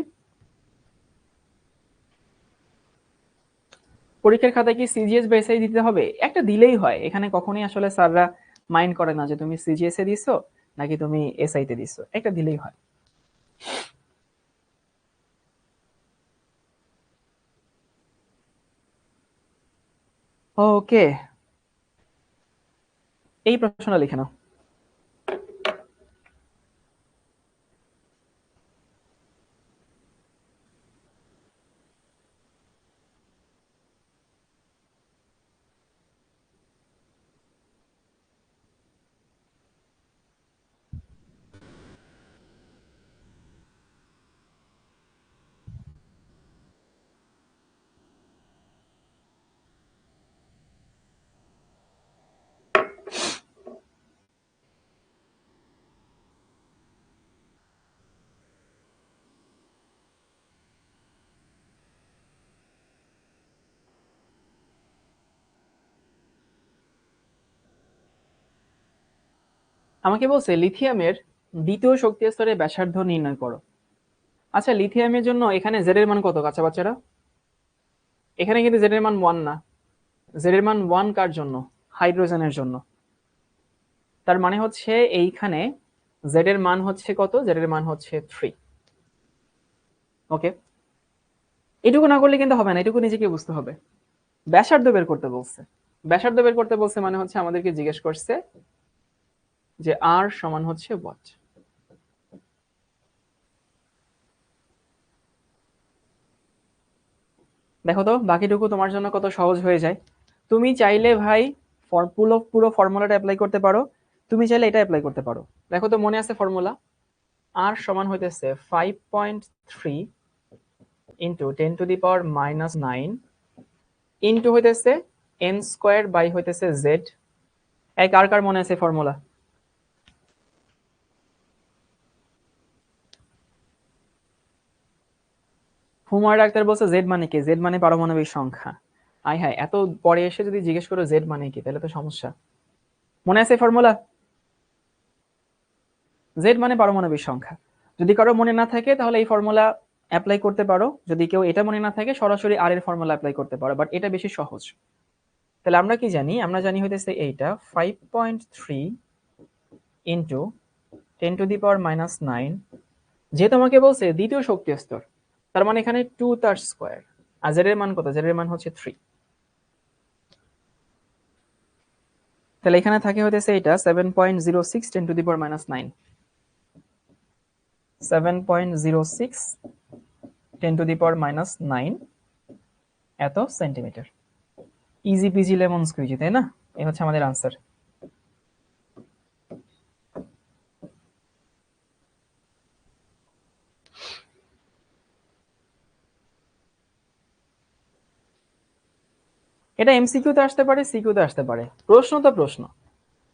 পরীক্ষার খাতায় কি সিজিএস বা এসআই দিতে হবে? একটা দিলেই হয়। এখানে কখনোই আসলে স্যাররা মাইন্ড করে না যে তুমি সিজিএস এ দিছো নাকি তুমি এসআই তে দিছো, একটা দিলেই হয়। ওকে, এই প্রশ্নটা লিখে নাও। আমাকে বলছে লিথিয়ামের দ্বিতীয় শক্তি স্তরে ব্যাসার্ধ নির্ণয় করো। আচ্ছা, লিথিয়ামের জন্য এখানে জেড এর মান কত কাঁচা বাচ্চারা? এখানে কিন্তু জেড এর মান 1 না। জেড এর মান 1 কার জন্য? হাইড্রোজেনের জন্য। তার মানে হচ্ছে এইখানে জেড এর মান হচ্ছে কত? জেড এর মান হচ্ছে 3। ওকে, এটুকু না করলে কিন্তু হবে না, এটুকু নিজেকে বুঝতে হবে। ব্যাসার্ধ বের করতে বলছে। ব্যাসার্ধ বের করতে বলছে মানে হচ্ছে আমাদেরকে জিজ্ঞেস করছে যে আর সমান হচ্ছে হোয়াট। দেখো তো বাকিটুকু তোমার জন্য কত সহজ হয়ে যায়। তুমি চাইলে ভাই পুরো ফর্মুলাটা অ্যাপ্লাই করতে পারো, তুমি চাইলে এটা অ্যাপ্লাই করতে পারো। দেখো তো মনে আছে ফর্মুলা? আর সমান হইতেছে 5.3 ইন্টু 10⁻⁹ ইন্টু হইতেছে এন স্কোয়ার বাই হইতেছে জেড। এক আর কার মনে আছে ফর্মুলা? হুমায়ুন ডাক্তার বলছে জেড মানে কি? জেড মানে পারমাণবিক সংখ্যা। আয় হায়, এত পরে এসে যদি জিজ্ঞেস করো জেড মানে কি, তাহলে তো সমস্যা। মনে আছে ফর্মুলা? জেড মানে পারমাণবিক সংখ্যা। যদি কারো মনে না থাকে তাহলে এই ফর্মুলা অ্যাপ্লাই করতে পারো, যদি কেউ এটা মনে না থাকে সরাসরি আর এর ফর্মুলা অ্যাপ্লাই করতে পারো, বাট এটা বেশি সহজ। তাহলে আমরা কি জানি? আমরা জানি হইতেছে এইটা 5.3 ইন্টু 10⁻⁹ যে তোমাকে বলছে দ্বিতীয় শক্তি স্তর, তার মানে এখানে 2 তার স্কোয়ার। আর জেড এর মান কত? জেড এর মান হচ্ছে 3। তাহলে এখানে থাকে হইতেছে এটা 7.06 10⁻⁹ 7.06 10⁻⁹ এত centimetre. Easy PG lemon squeegee, তাই না? এই হচ্ছে আমাদের আনসার। এটা এমসিকিউ তে আসতে পারে, সিকিউ তে আসতে পারে। প্রশ্ন তো প্রশ্ন,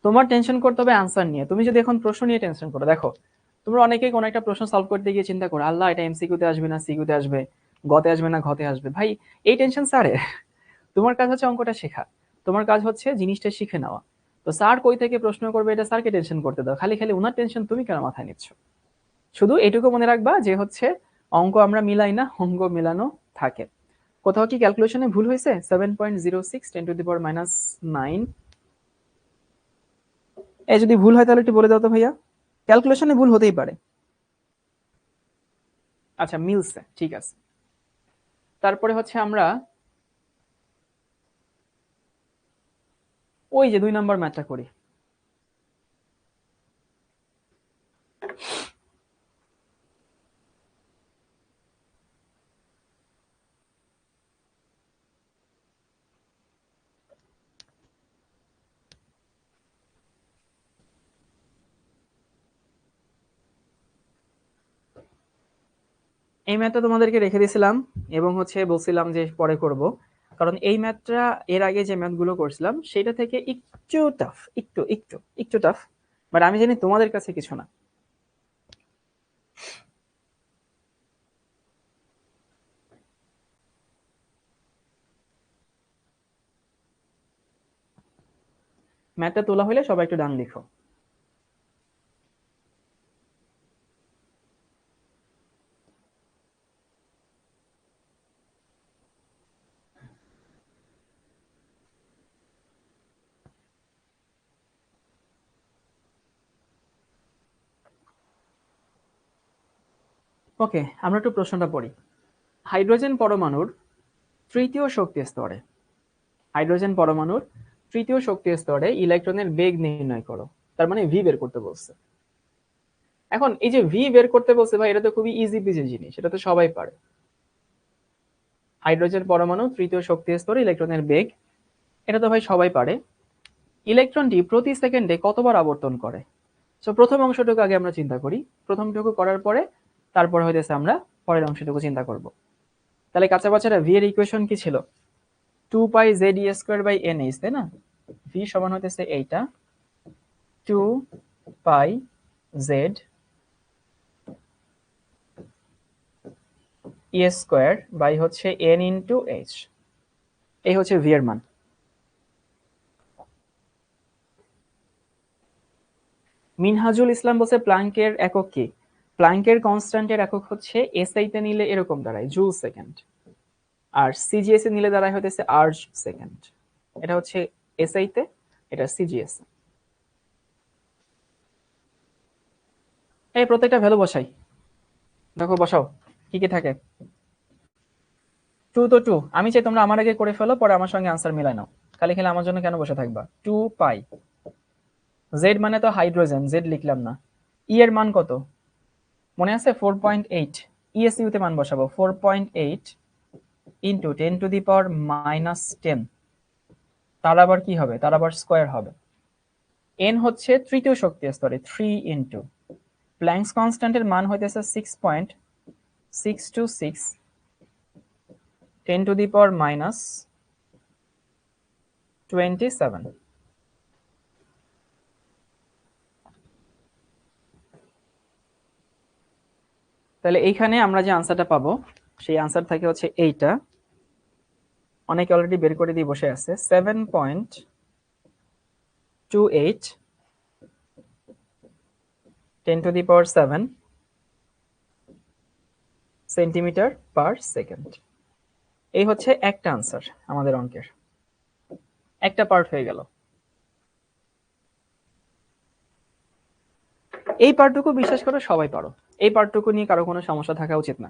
তোমার টেনশন করতে হবে আনসার নিয়ে। তুমি যদি এখন প্রশ্ন নিয়ে টেনশন করো, দেখো তোমরা অনেকেই কোনো একটা প্রশ্ন সলভ করতে গিয়ে চিন্তা করো আল্লাহ এটা এমসিকিউ তে আসবে না সিকিউ তে আসবে, গতে আসবে না ঘতে আসবে। ভাই এই টেনশন স্যারের। তোমার কাজ হচ্ছে অঙ্কটা শেখা, তোমার কাজ হচ্ছে জিনিসটা শিখে নেওয়া। তো স্যার কই থেকে প্রশ্ন করবে এটা স্যারকে টেনশন করতে দাও, খালি খালি ওনার টেনশন তুমি কেন মাথায় নিচ্ছ? শুধু এটুকু মনে রাখবা যে হচ্ছে অঙ্ক আমরা মিলাই না, অঙ্ক মিলানো থাকে। কোথাও কি ক্যালকুলেশনে ভুল হয়েছে? 7.06 10⁻⁹ যদি ভুল হয় তাহলে একটু বলে দাও তো ভাইয়া। ক্যালকুলেশনে ভুল হতেই পারে। আচ্ছা মিলছে, ঠিক আছে। তারপরে হচ্ছে আমরা ওই যে 2 নম্বর ম্যাথটা করি। এই ম্যাথটা তোমাদেরকে রেখে দিয়েছিলাম এবং হচ্ছে বলছিলাম যে পরে করব, কারণ এই ম্যাথটা এর আগে যে ম্যাথগুলো করছিলাম সেটা থেকে একটু টাফ, একটু টাফ। বাট আমি জানি তোমাদের কাছে কিছু না। ম্যাথটা তোলা হলে সবাই একটু ডান লিখো। ওকে, আমরা একটু প্রশ্নটা পড়ি। হাইড্রোজেন পরমাণুর তৃতীয় শক্তি স্তরে হাইড্রোজেন পরমাণুর তৃতীয় শক্তি স্তরে ইলেকট্রনের বেগ নির্ণয় করো। তার মানে ভি বের করতে বলছে। এখন এই যে ভি বের করতে বলছে ভাই, এটা তো খুবই ইজি পিজি জিনিস, এটা তো সবাই পারে। হাইড্রোজেন পরমাণু তৃতীয় শক্তি স্তরে ইলেকট্রনের বেগ, এটা তো ভাই সবাই পারে। ইলেকট্রনটি প্রতি সেকেন্ডে কতবার আবর্তন করে? সো প্রথম অংশটুকু আগে আমরা চিন্তা করি, প্রথমটুকু করার পরে তারপর হইতেছে আমরা পরের অংশটুকু চিন্তা করব। তাহলে কাঁচা বাচ্চারা ভি এর ইকুয়েশন কি ছিল? 2 pi Z E square by N H, তাই না? ভি সমান হইতেছে এইটা, 2 pi Z E square by হচ্ছে এন ইন্টু এইচ। এই হচ্ছে ভি এর মান। মিনহাজুল ইসলাম বলছে প্লাঙ্কের একক কি? প্লাঙ্কের কনস্ট্যান্টের একক হচ্ছে এসআই তে নিলে এরকম দাঁড়ায় জুল সেকেন্ড, আর সিজিএস এ নিলে দাঁড়ায় হইতেছে আর্জ সেকেন্ড। এটা হচ্ছে এসআই তে, এটা সিজিএস। এই প্রত্যেকটা ভ্যালু বসাই, দেখো বসাও কি কি থাকে। 2 তো 2, আমি চাই তোমরা আমার আগে করে ফেলো, পরে আমার সঙ্গে আনসার মিলাই নাও। খালি খালি আমার জন্য কেন বসে থাকবা? 2 পাই জেড মানে তো হাইড্রোজেন, জেড লিখলাম না। ই এর মান কত মনে আছে? 4.8। ইএসইউ তে মান বসাবো 4.8 ইন্টু 10⁻⁻10। তার আবার কি হবে? তার আবার স্কোয়ার হবে। এন হচ্ছে তৃতীয় শক্তি স্তরে 3 ইন্টু প্ল্যাঙ্কস কনস্ট্যান্টের মান হইতেছে 6.626 10⁻27। তাহলে এইখানে আমরা যে আনসারটা পাবো সেই আনসার থাকে হচ্ছে এইটা। অনেকে অলরেডি বের করে দিয়ে বসে আছে, 7.28 10⁻7 সেন্টিমিটার পার সেকেন্ড। এই হচ্ছে একটা আনসার আমাদের অঙ্কের, একটা পার্ট হয়ে গেল। এই পার্টটুকু বিশ্বাস করো সবাই পারো, এই পার্টটুকু নিয়ে কারো কোনো সমস্যা থাকা উচিত না।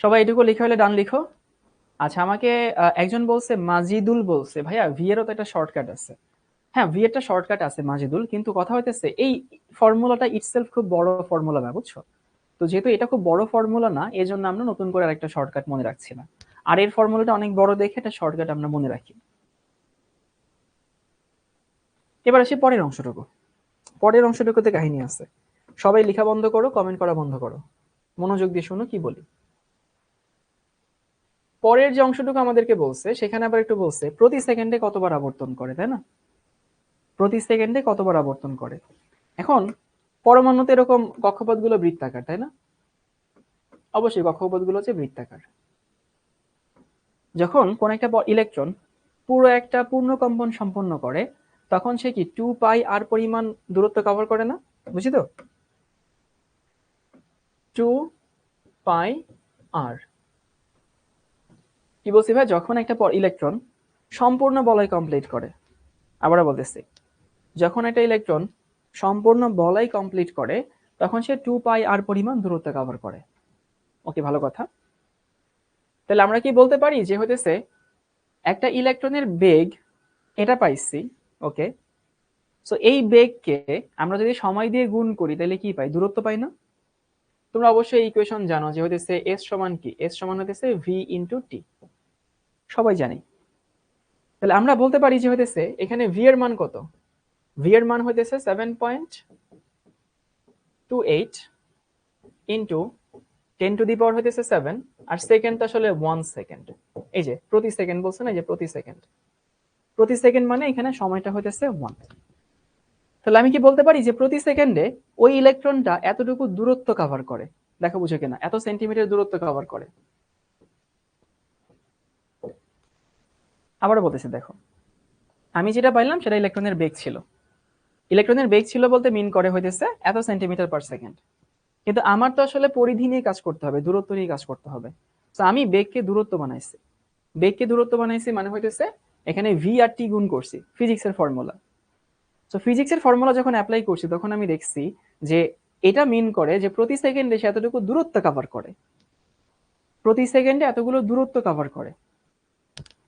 সবাই এটুকু লিখে হলে ডান লিখো। আচ্ছা, আমাকে একজন বলছে, মাজিদুল বলছে, ভাইয়া ভি এরও তো একটা শর্টকাট আছে। হ্যাঁ, ভি একটা শর্টকাট আছে মাজিদুল, কিন্তু কথা হইতেছে এই ফর্মুলাটা ইটসেলফ খুব বড় ফর্মুলা না, বুঝছো? তো যেহেতু এটা খুব বড় ফর্মুলা না, এই জন্য আমরা নতুন করে আরেকটা শর্টকাট মনে রাখছি না। আর এর ফর্মুলাটা অনেক বড় দেখে একটা শর্টকাট আমরা মনে রাখি। এবার আসি পরের অংশটুকু। পরের অংশটুকুতে কাহিনী আছে। সবাই লেখা বন্ধ করো, কমেন্ট করা বন্ধ করো, মনোযোগ দিয়ে শোনো কি বলি। পরের যে অংশটুকু আমাদেরকে বলছে সেখানে আবার একটু বলছে প্রতি সেকেন্ডে কতবার আবর্তন করে, তাই না? প্রতি সেকেন্ডে কতবার আবর্তন করে। এখন পরমাণুতে এরকম কক্ষপথগুলো বৃত্তাকার, তাই না? অবশ্যই কক্ষপথগুলো হচ্ছে বৃত্তাকার। যখন কোন একটা ইলেকট্রন পুরো একটা পূর্ণ কম্পন সম্পন্ন করে, তখন সে কি 2 পাই আর পরিমাণ দূরত্ব কভার করে না? বুঝি তো? 2 পাই আর কি বলছি ভাই? যখন একটা ইলেকট্রন সম্পূর্ণ বলয় কমপ্লিট করে, আবারও বলতেছি, যখন একটা ইলেকট্রন সম্পূর্ণ বলয় কমপ্লিট করে তখন সে 2 পাই আর পরিমাণ দূরত্ব কভার করে। ওকে, ভালো কথা। তাহলে আমরা কি বলতে পারি যে হইতেছে একটা ইলেকট্রনের বেগ এটা পাইছি, ওকে। সো এই বেগকে আমরা যদি সময় দিয়ে গুণ করি তাহলে কি পাই? দূরত্ব পাই না? তোমরা অবশ্যই এই ইকুয়েশন জানো যে হইতেছে এস সমান কি? এস সমান হইতেছে ভি ইন্টু টি, সবাই জানি। তাহলে আমরা বলতে পারি যে হইতেছে এখানে ভি এর মান কত? ভি এর মান হইতেছে 7.28 ইন্টু 10⁻⁷ হইতেছে 7, আর সেকেন্ড আসলে 1 সেকেন্ড। এই যে প্রতি সেকেন্ড বলছে না, এই যে প্রতি সেকেন্ড, প্রতি সেকেন্ড মানে এখানে সময়টা হইতেছে 1। তাহলে আমি কি বলতে পারি যে প্রতি সেকেন্ডে ওই ইলেকট্রনটা এতটুকু দূরত্ব কভার করে। দেখো বুঝে কিনা, এত সেন্টিমিটার দূরত্ব কভার করে। আবারও বলতেছি, দেখো আমি যেটা পাইলাম সেটা ইলেকট্রনের বেগ ছিল। ইলেকট্রনের বেগ ছিল বলতে মিন করে হইতেছে এত সেন্টিমিটার পার সেকেন্ড। কিন্তু আমার তো আসলে পরিধি নিয়ে কাজ করতে হবে, দূরত্ব নিয়ে কাজ করতে হবে। তো আমি বেগকে দূরত্ব বানাইছি, বেগকে দূরত্ব বানাইছি মানে হইতেছে এখানে ভি আর টি গুণ করছি, ফিজিক্সের ফর্মুলা। সো ফিজিক্সের ফর্মুলা যখন অ্যাপ্লাই করছি তখন আমি দেখছি যে এটা মিন করে যে প্রতি সেকেন্ডে সে এতটুকু দূরত্ব কভার করে, প্রতি সেকেন্ডে এতগুলো দূরত্ব কভার করে।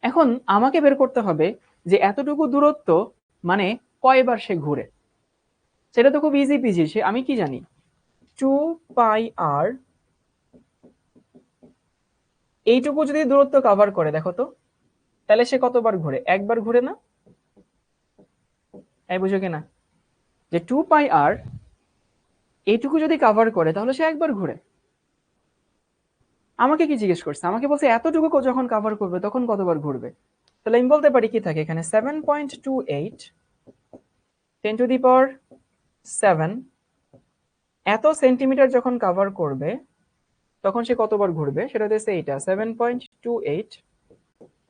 এখন আমাকে বের করতে হবে যে এতটুকু দূরত্ব মানে কয়বার সে ঘুরে। সেটা তো খুব ইজি পিজি, সে আমি কি জানি 2πr, এইটুকু যদি দূরত্ব কভার করে দেখো তো, তাহলে সে কতবার ঘুরে? একবার ঘুরে না? এই বুঝো কিনা যে 2πr এইটুকু যদি কভার করে তাহলে সে একবার ঘুরে। আমাকে কি জিজ্ঞেস করছে? আমাকে বলছে এতটুকু যখন কভার করবে তখন কতবার ঘুরবে। তাহলে আমি বলতে পারি কি থাকে এখানে 7.28 10⁻⁷ এত সেন্টিমিটার যখন কভার করবে তখন সে কতবার ঘুরবে, সেটা হচ্ছে এইটা 7.28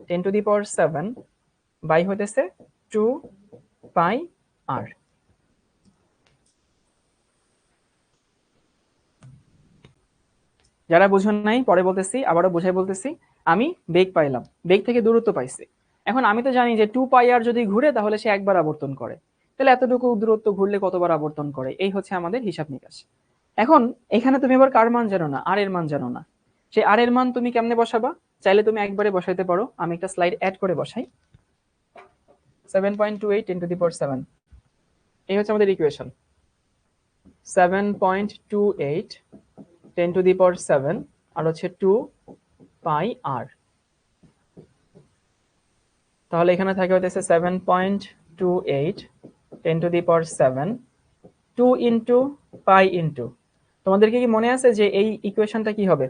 10⁻⁷ বাই হইতেছে 2πr। যারা বুঝুন নাই পরে বলতেছি, আবারও বুঝাই বলতেছি। আমি বেগ পাইলাম, বেগ থেকে দূরত্ব পাইছি। এখন আমি তো জানি যে 2πr যদি ঘুরে তাহলে সে একবার আবর্তন করে, তাহলে এতটুকু দূরত্ব ঘুরলে কতবার আবর্তন করে, এই হচ্ছে আমাদের হিসাব নিকাশ। এখন এখানে তুমি আবার কার মান জানো না? আর এর মান জানো না। সেই আর এর মান তুমি কেমনে বসাবা? চাইলে তুমি একবারে বসাইতে পারো, আমি একটা স্লাইড অ্যাড করে বসাই। 7.28 10⁻⁷, এই হচ্ছে আমাদের ইকুয়েশন। 7.28 10⁻⁷ আর হচ্ছে 2πr। তাহলে এখানে থাকে হচ্ছে 7.28 10⁻⁷ 2 ইন্টু পাই ইন্টু, তোমাদেরকে কি মনে আছে যে এই ইকুয়েশনটা কি হবে?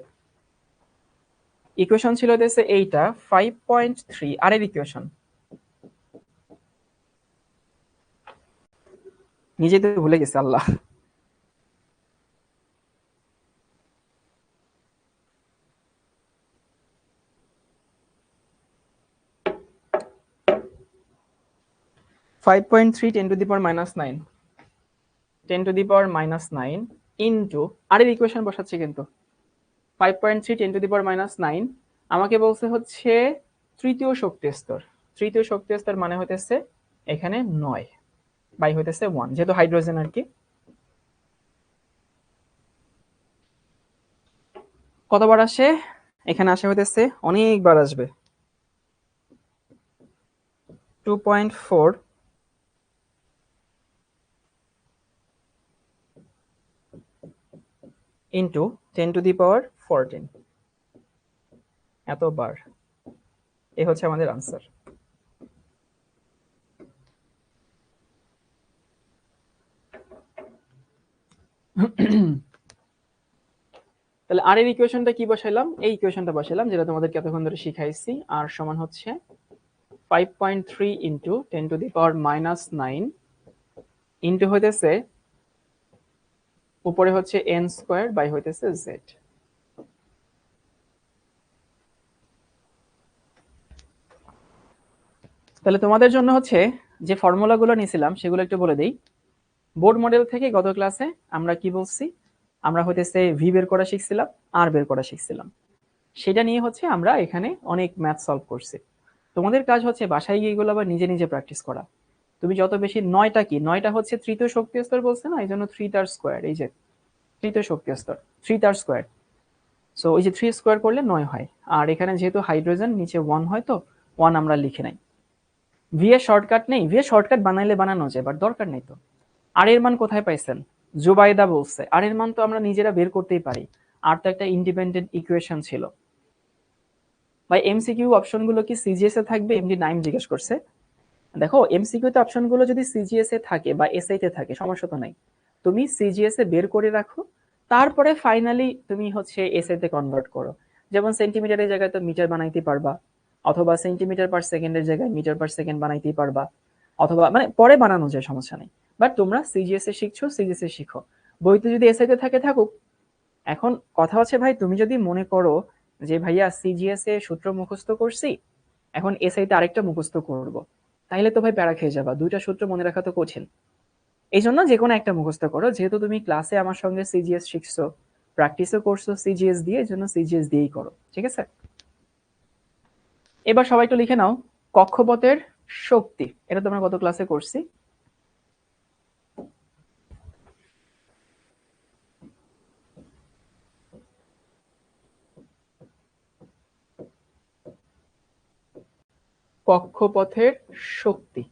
ইকুয়েশন ছিল হচ্ছে এইটা 5.3, আর এর ইকুয়েশন নিজেই তো ভুলে গেছে আল্লাহ। 5.3 10⁻⁹ 10⁻⁹ ইন্টু আর এর ইকুয়েশন বসাচ্ছি কিন্তু 5.3 10⁻⁹ আমাকে বলছে হচ্ছে তৃতীয় শক্তি স্তর। তৃতীয় শক্তি স্তর মানে হইতেছে এখানে 9 বাই হইতেছে 1, যেহেতু হাইড্রোজেন আর কি। কতবার আসে? এখানে আসে হইতেছে অনেকবার আসবে, 2.4 ইন্টু 10⁻14, এতবার। এই হচ্ছে আমাদের আনসার। তাহলে আর এর ইকুয়েশনটা কি বসাইলাম? এই ইকুয়েশনটা বসাইলাম যেটা তোমাদেরকে এতক্ষণ ধরে শিখাইছি। আর সমান হচ্ছে 5.3 ইন্টু 10⁻⁹ ইন্টু হইতেছে উপরে হচ্ছে n স্কয়ার বাই হইতেছে z। তাহলে তোমাদের জন্য হচ্ছে যে ফর্মুলাগুলো নিয়েছিলাম সেগুলো একটু বলে দিই। বোর্ড মডেল থেকে গত ক্লাসে আমরা কি বলছি? আমরা হইতেছে ভি বের করা শিখছিলাম, আর বের করা শিখছিলাম। সেটা নিয়ে হচ্ছে আমরা এখানে অনেক ম্যাথ সলভ করছি। তোমাদের কাজ হচ্ছে বাসায় গিয়ে এগুলো আবার নিজে নিজে প্র্যাকটিস করা। তুমি যত বেশি, 9টা কি, 9টা হচ্ছে তৃতীয় শক্তি স্তর বলছে না, এই জন্য 3 তার স্কোয়ার, এই যে তৃতীয় শক্তি স্তর 3 তার স্কোয়ার। সো ওই যে 3 স্কোয়ার করলে 9 হয়। আর এখানে যেহেতু হাইড্রোজেন নিচে 1 হয়, তো 1 আমরা লিখে নাই। ভি এর শর্টকাট নেই, ভি এর শর্টকাট বানাইলে বানানো যায়, বাট দরকার নেই তো। আর এর মান কোথায় পাইছেন? জুবাইদা বলছে আর এর মান তো আমরা নিজেরা বের করতেই পারি। আর তো একটা ইন্ডিপেন্ডেন্ট ইকুয়েশন ছিল। ভাই এমসিকিউ অপশনগুলো কি সিজিএস এ থাকবে? এমডি নাইম জিজ্ঞেস করছে। দেখো এমসিকিউ তে অপশনগুলো যদি সিজিএস এ থাকে বা এসআই তে থাকে সমস্যা তো নাই, তুমি সিজিএস এ বের করে রাখো, তারপরে ফাইনালি তুমি হচ্ছে এসআই তে কনভার্ট করো। যেমন সেন্টিমিটারের জায়গায় তো মিটার বানাইতে পারবা, অথবা সেন্টিমিটার পার সেকেন্ডের জায়গায় মিটার পার সেকেন্ড বানাইতেই পারবা, অথবা মানে পরে বানানো যায়, সমস্যা নেই। বাট তোমরা সিজিএস এ শিখছো, সিজিএস এ শিখো। বইতে যদি এসআই তে থাকে থাকুক। এখন কথা হচ্ছে ভাই, তুমি যদি মনে করো যে ভাইয়া সিজিএস এ সূত্র মুখস্থ করছি, এখন এসআই তে আরেকটা মুখস্থ করব, তাইলে তো ভাই প্যারা খেয়ে যাবা, দুইটা সূত্র মনে রাখা তো কঠিন। এই জন্য যে কোনো একটা মুখস্থ করো, যেহেতু তুমি ক্লাসে আমার সঙ্গে সিজিএস শিখছো, প্র্যাকটিসও করছো সিজিএস দিয়ে, এই জন্য সিজিএস দিয়েই করো, ঠিক আছে? এবার সবাই একটু লিখে নাও কক্ষপথের শক্তি, এটা তোমরা গত ক্লাসে করছি। কক্ষপথের শক্তি,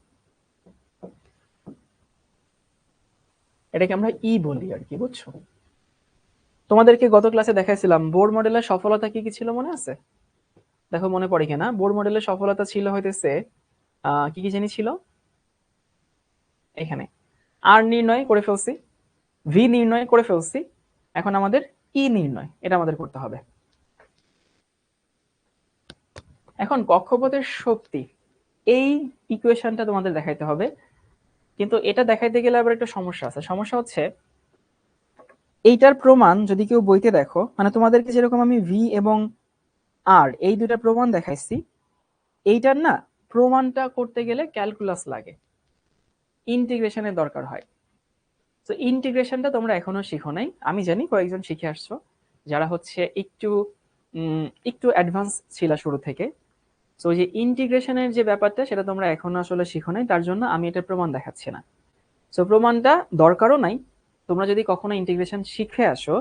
এটাকে আমরা ই বলি আর কি, বুঝছো? তোমাদেরকে গত ক্লাসে দেখাইছিলাম বোর মডেলের সফলতা কি কি ছিল, মনে আছে? দেখো মনে পড়ে কিনা। বোর মডেলের সফলতা ছিল হইতেছে কি কি জানি ছিল এখানে। আর নির্ণয় করে ফেলছি, ভি নির্ণয় করে ফেলছি, এখন আমাদের ই নির্ণয়, এটা আমাদের করতে হবে। এখন কক্ষপথের শক্তি, এই ইকুয়েশনটা তোমাদের দেখাইতে হবে, কিন্তু এটা দেখাইতে গেলে আবার একটা সমস্যা আছে। সমস্যা হচ্ছে এইটার প্রমাণ যদি কেউ বইতে দেখো, মানে তোমাদেরকে যেরকম আমি ভি এবং আর এই দুইটা প্রমাণ দেখাইছি, এইটার না প্রমাণটা করতে গেলে ক্যালকুলাস লাগে, ইন্টিগ্রেশনের দরকার হয়। তো ইন্টিগ্রেশনটা তোমরা এখনো শিখো নাই, আমি জানি কয়েকজন শিখে আসছো যারা হচ্ছে একটু অ্যাডভান্স ছিল শুরু থেকে। তো যে ইন্টিগ্রেশনের যে ব্যাপারটা সেটা তোমরা এখনো আসলে শিখো নাই, তার জন্য আমি এটার প্রমাণ দেখাচ্ছি না। সো প্রমাণটা দরকারও নাই। তোমরা যদি কখনো ইন্টিগ্রেশন শিখে আসো,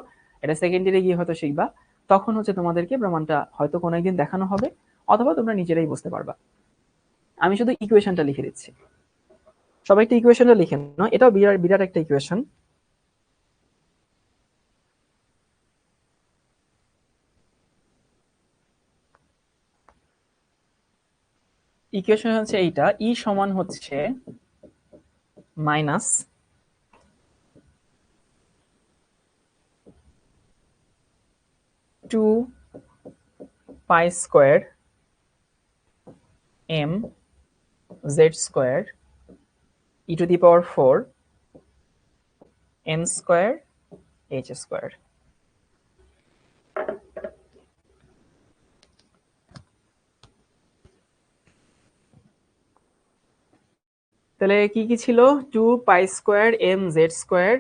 এটা সেকেন্ডারি গিয়ে হয়তো শিখবা, তখন হচ্ছে তোমাদেরকে প্রমাণটা হয়তো কোনো একদিন দেখানো হবে, অথবা তোমরা নিজেরাই বুঝতে পারবা। আমি শুধু ইকুয়েশনটা লিখে দিচ্ছি, সবাই একটা ইকুয়েশনটা লিখে নাও, এটাও বিরাট বিরাট একটা ইকুয়েশন। ইকুয়েশন হচ্ছে এইটা, ই সমান হচ্ছে minus two pi square M Z square E to the power 4 M square H square. তাহলে কি কি ছিল? Two pi square M Z square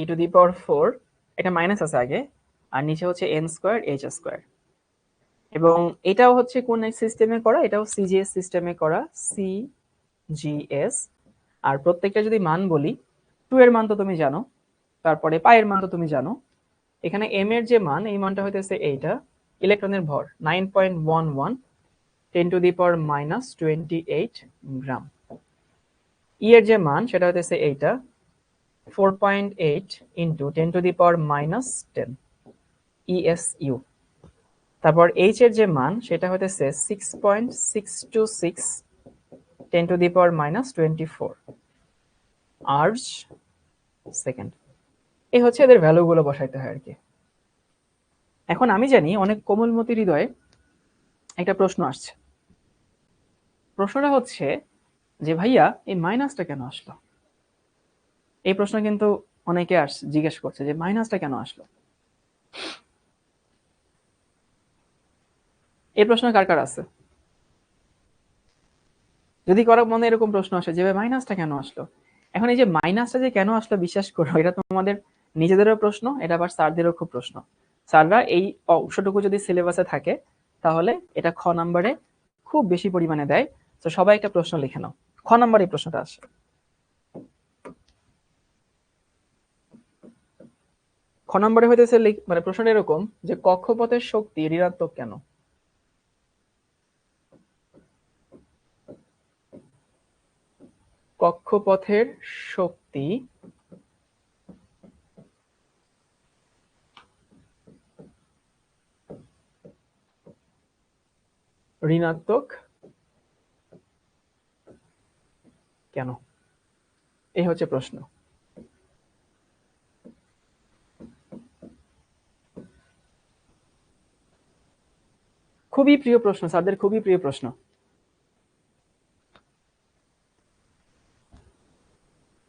E to the power 4, এটা মাইনাস আছে আগে, আর নিচে হচ্ছে এম স্কোয়ার এইচ স্কোয়ার। এবং এটাও হচ্ছে কোন সিস্টেমে করা? এটাও সিজিএস সিস্টেমে করা, সিজিএস। আর প্রত্যেকটা যদি মান বলি, টু এর মান তো তুমি জানো, তারপরে পাই এর মান তো তুমি জানো, এখানে এম এর যে মান, এই মানটা হইতেছে এইটা, ইলেকট্রনের ভর 9.11 10 টু দি পাওয়ার মাইনাস 28 গ্রাম। ই এর যে মান সেটা হইতেছে এইটা, 4.8 into 10 two the power minus 10 ESU. তারপর এইচ এর যে মান সেটা হইতেছে 6.626 10 two the power minus 24 urge second. এই হচ্ছে এদের ভ্যালুগুলো বসাইতে হয় আর কি। এখন আমি জানি অনেক কোমলমতি হৃদয়ে একটা প্রশ্ন আসছে। প্রশ্নটা হচ্ছে যে ভাইয়া এই মাইনাসটা কেন আসলো? এই প্রশ্ন কিন্তু অনেকে জিজ্ঞেস করছে যে মাইনাসটা কেন আসলো। এই প্রশ্ন কার কার আছে? যদি কারো মনে এরকম প্রশ্ন আসে যে মাইনাসটা কেন আসলো, এখন এই যে মাইনাসটা যে কেন আসলো, বিশ্বাস করো এটা তোমাদের নিজেদেরও প্রশ্ন, এটা আবার স্যারদেরও খুব প্রশ্ন। স্যাররা এই অংশটুকু যদি সিলেবাসে থাকে তাহলে এটা খ নাম্বারে খুব বেশি পরিমাণে দেয়। তো সবাই একটা প্রশ্ন লিখে নাও, খ নাম্বারে এই প্রশ্নটা আসে। খ নম্বরে হইতেছে মানে প্রশ্নটা এরকম যে কক্ষপথের শক্তি ঋণাত্মক কেন? কক্ষপথের শক্তি ঋণাত্মক কেন, এই হচ্ছে প্রশ্ন। খুবই প্রিয় প্রশ্ন, স্যারদের খুবই প্রিয় প্রশ্ন।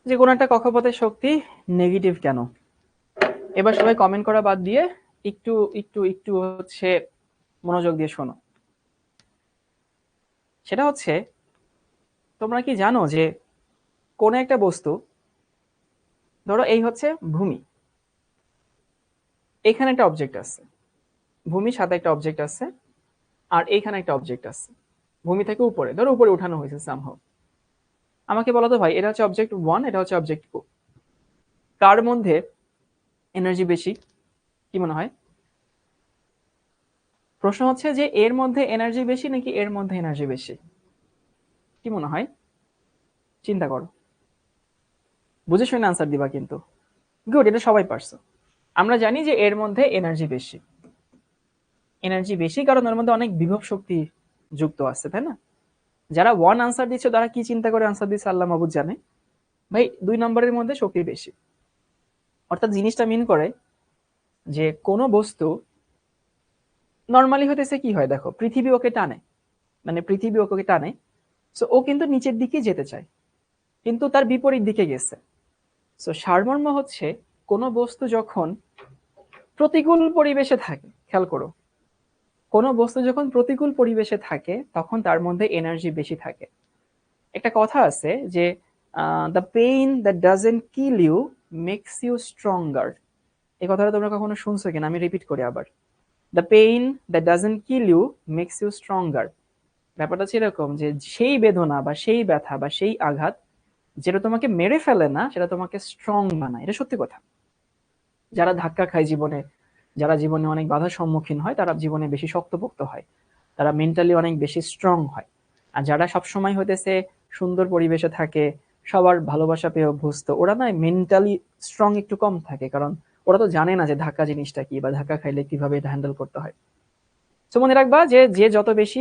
যে কোনো একটা কক্ষপথের শক্তি নেগেটিভ কেন? এবার সবাই কমেন্ট করা বাদ দিয়ে একটু একটু একটু হচ্ছে মনোযোগ দিয়ে শোনো। সেটা হচ্ছে, তোমরা কি জানো যে কোন একটা বস্তু, ধরো এই হচ্ছে ভূমি, এখানে একটা অবজেক্ট আছে, ভূমির সাথে একটা অবজেক্ট আছে, আর এইখানে একটা অবজেক্ট আছে, ভূমি থেকে উপরে, ধরো উপরে উঠানো হয়েছে সামহাউ। আমাকে বলো তো ভাই, এটা হচ্ছে অবজেক্ট 1, এটা হচ্ছে অবজেক্ট 2, কার মধ্যে এনার্জি বেশি? কি মনে হয়? প্রশ্ন হচ্ছে যে এর মধ্যে এনার্জি বেশি নাকি এর মধ্যে এনার্জি বেশি? কি মনে হয়? চিন্তা করো, বুঝে শুনে আনসার দিবা কিন্তু। গুড, এটা সবাই পারছো। আমরা জানি যে এর মধ্যে এনার্জি বেশি। এনার্জি বেশি কারণ এর মধ্যে অনেক বিভব শক্তি যুক্ত আছে, তাই না? যারা ওয়ান আনসার দিচ্ছে তারা কি চিন্তা করে আনসার দিচ্ছে আল্লাহ মাহবুদ জানে। ভাই 2 নম্বরের মধ্যে শক্তি বেশি। অর্থাৎ জিনিসটা মিন করে যে কোনো বস্তু নর্মালি হতেছে কি হয়, দেখো পৃথিবী ওকে টানে, মানে পৃথিবী ওকে টানে, সো ও কিন্তু নিচের দিকে যেতে চায়, কিন্তু তার বিপরীত দিকে গেছে। সো সারমর্ম হচ্ছে কোনো বস্তু যখন প্রতিকূল পরিবেশে থাকে, খেয়াল করো, কোনো বস্তু যখন প্রতিকূল পরিবেশে থাকে তখন তার মধ্যে এনার্জি বেশি থাকে। একটা কথা আছে যে the pain that doesn't kill you makes you stronger. এই কথাটা তোমরা কখনো শুনছো কিনা, আমি রিপিট করি আবার। The pain that doesn't kill you makes you stronger. ব্যাপারটা হচ্ছে এরকম যে সেই বেদনা বা সেই ব্যথা বা সেই আঘাত যেটা তোমাকে মেরে ফেলে না, সেটা তোমাকে স্ট্রং বানায়। এটা সত্যি কথা। যারা ধাক্কা খায় জীবনে, যারা জীবনে অনেক বাধার সম্মুখীন হয়, তারা জীবনে বেশি শক্তপোক্ত হয়, তারা মেন্টালি অনেক বেশি স্ট্রং হয়। আর যারা সবসময় হইতেছে সুন্দর পরিবেশে থাকে, সবার ভালোবাসা পেয়ে অভ্যস্ত, ওরা না মেন্টালি স্ট্রং একটু কম থাকে, কারণ ওরা তো জানে না যে ধাক্কা জিনিসটা কি বা ধাক্কা খাইলে কিভাবে এটা হ্যান্ডেল করতে হয়। তো মনে রাখবা যে যে যত বেশি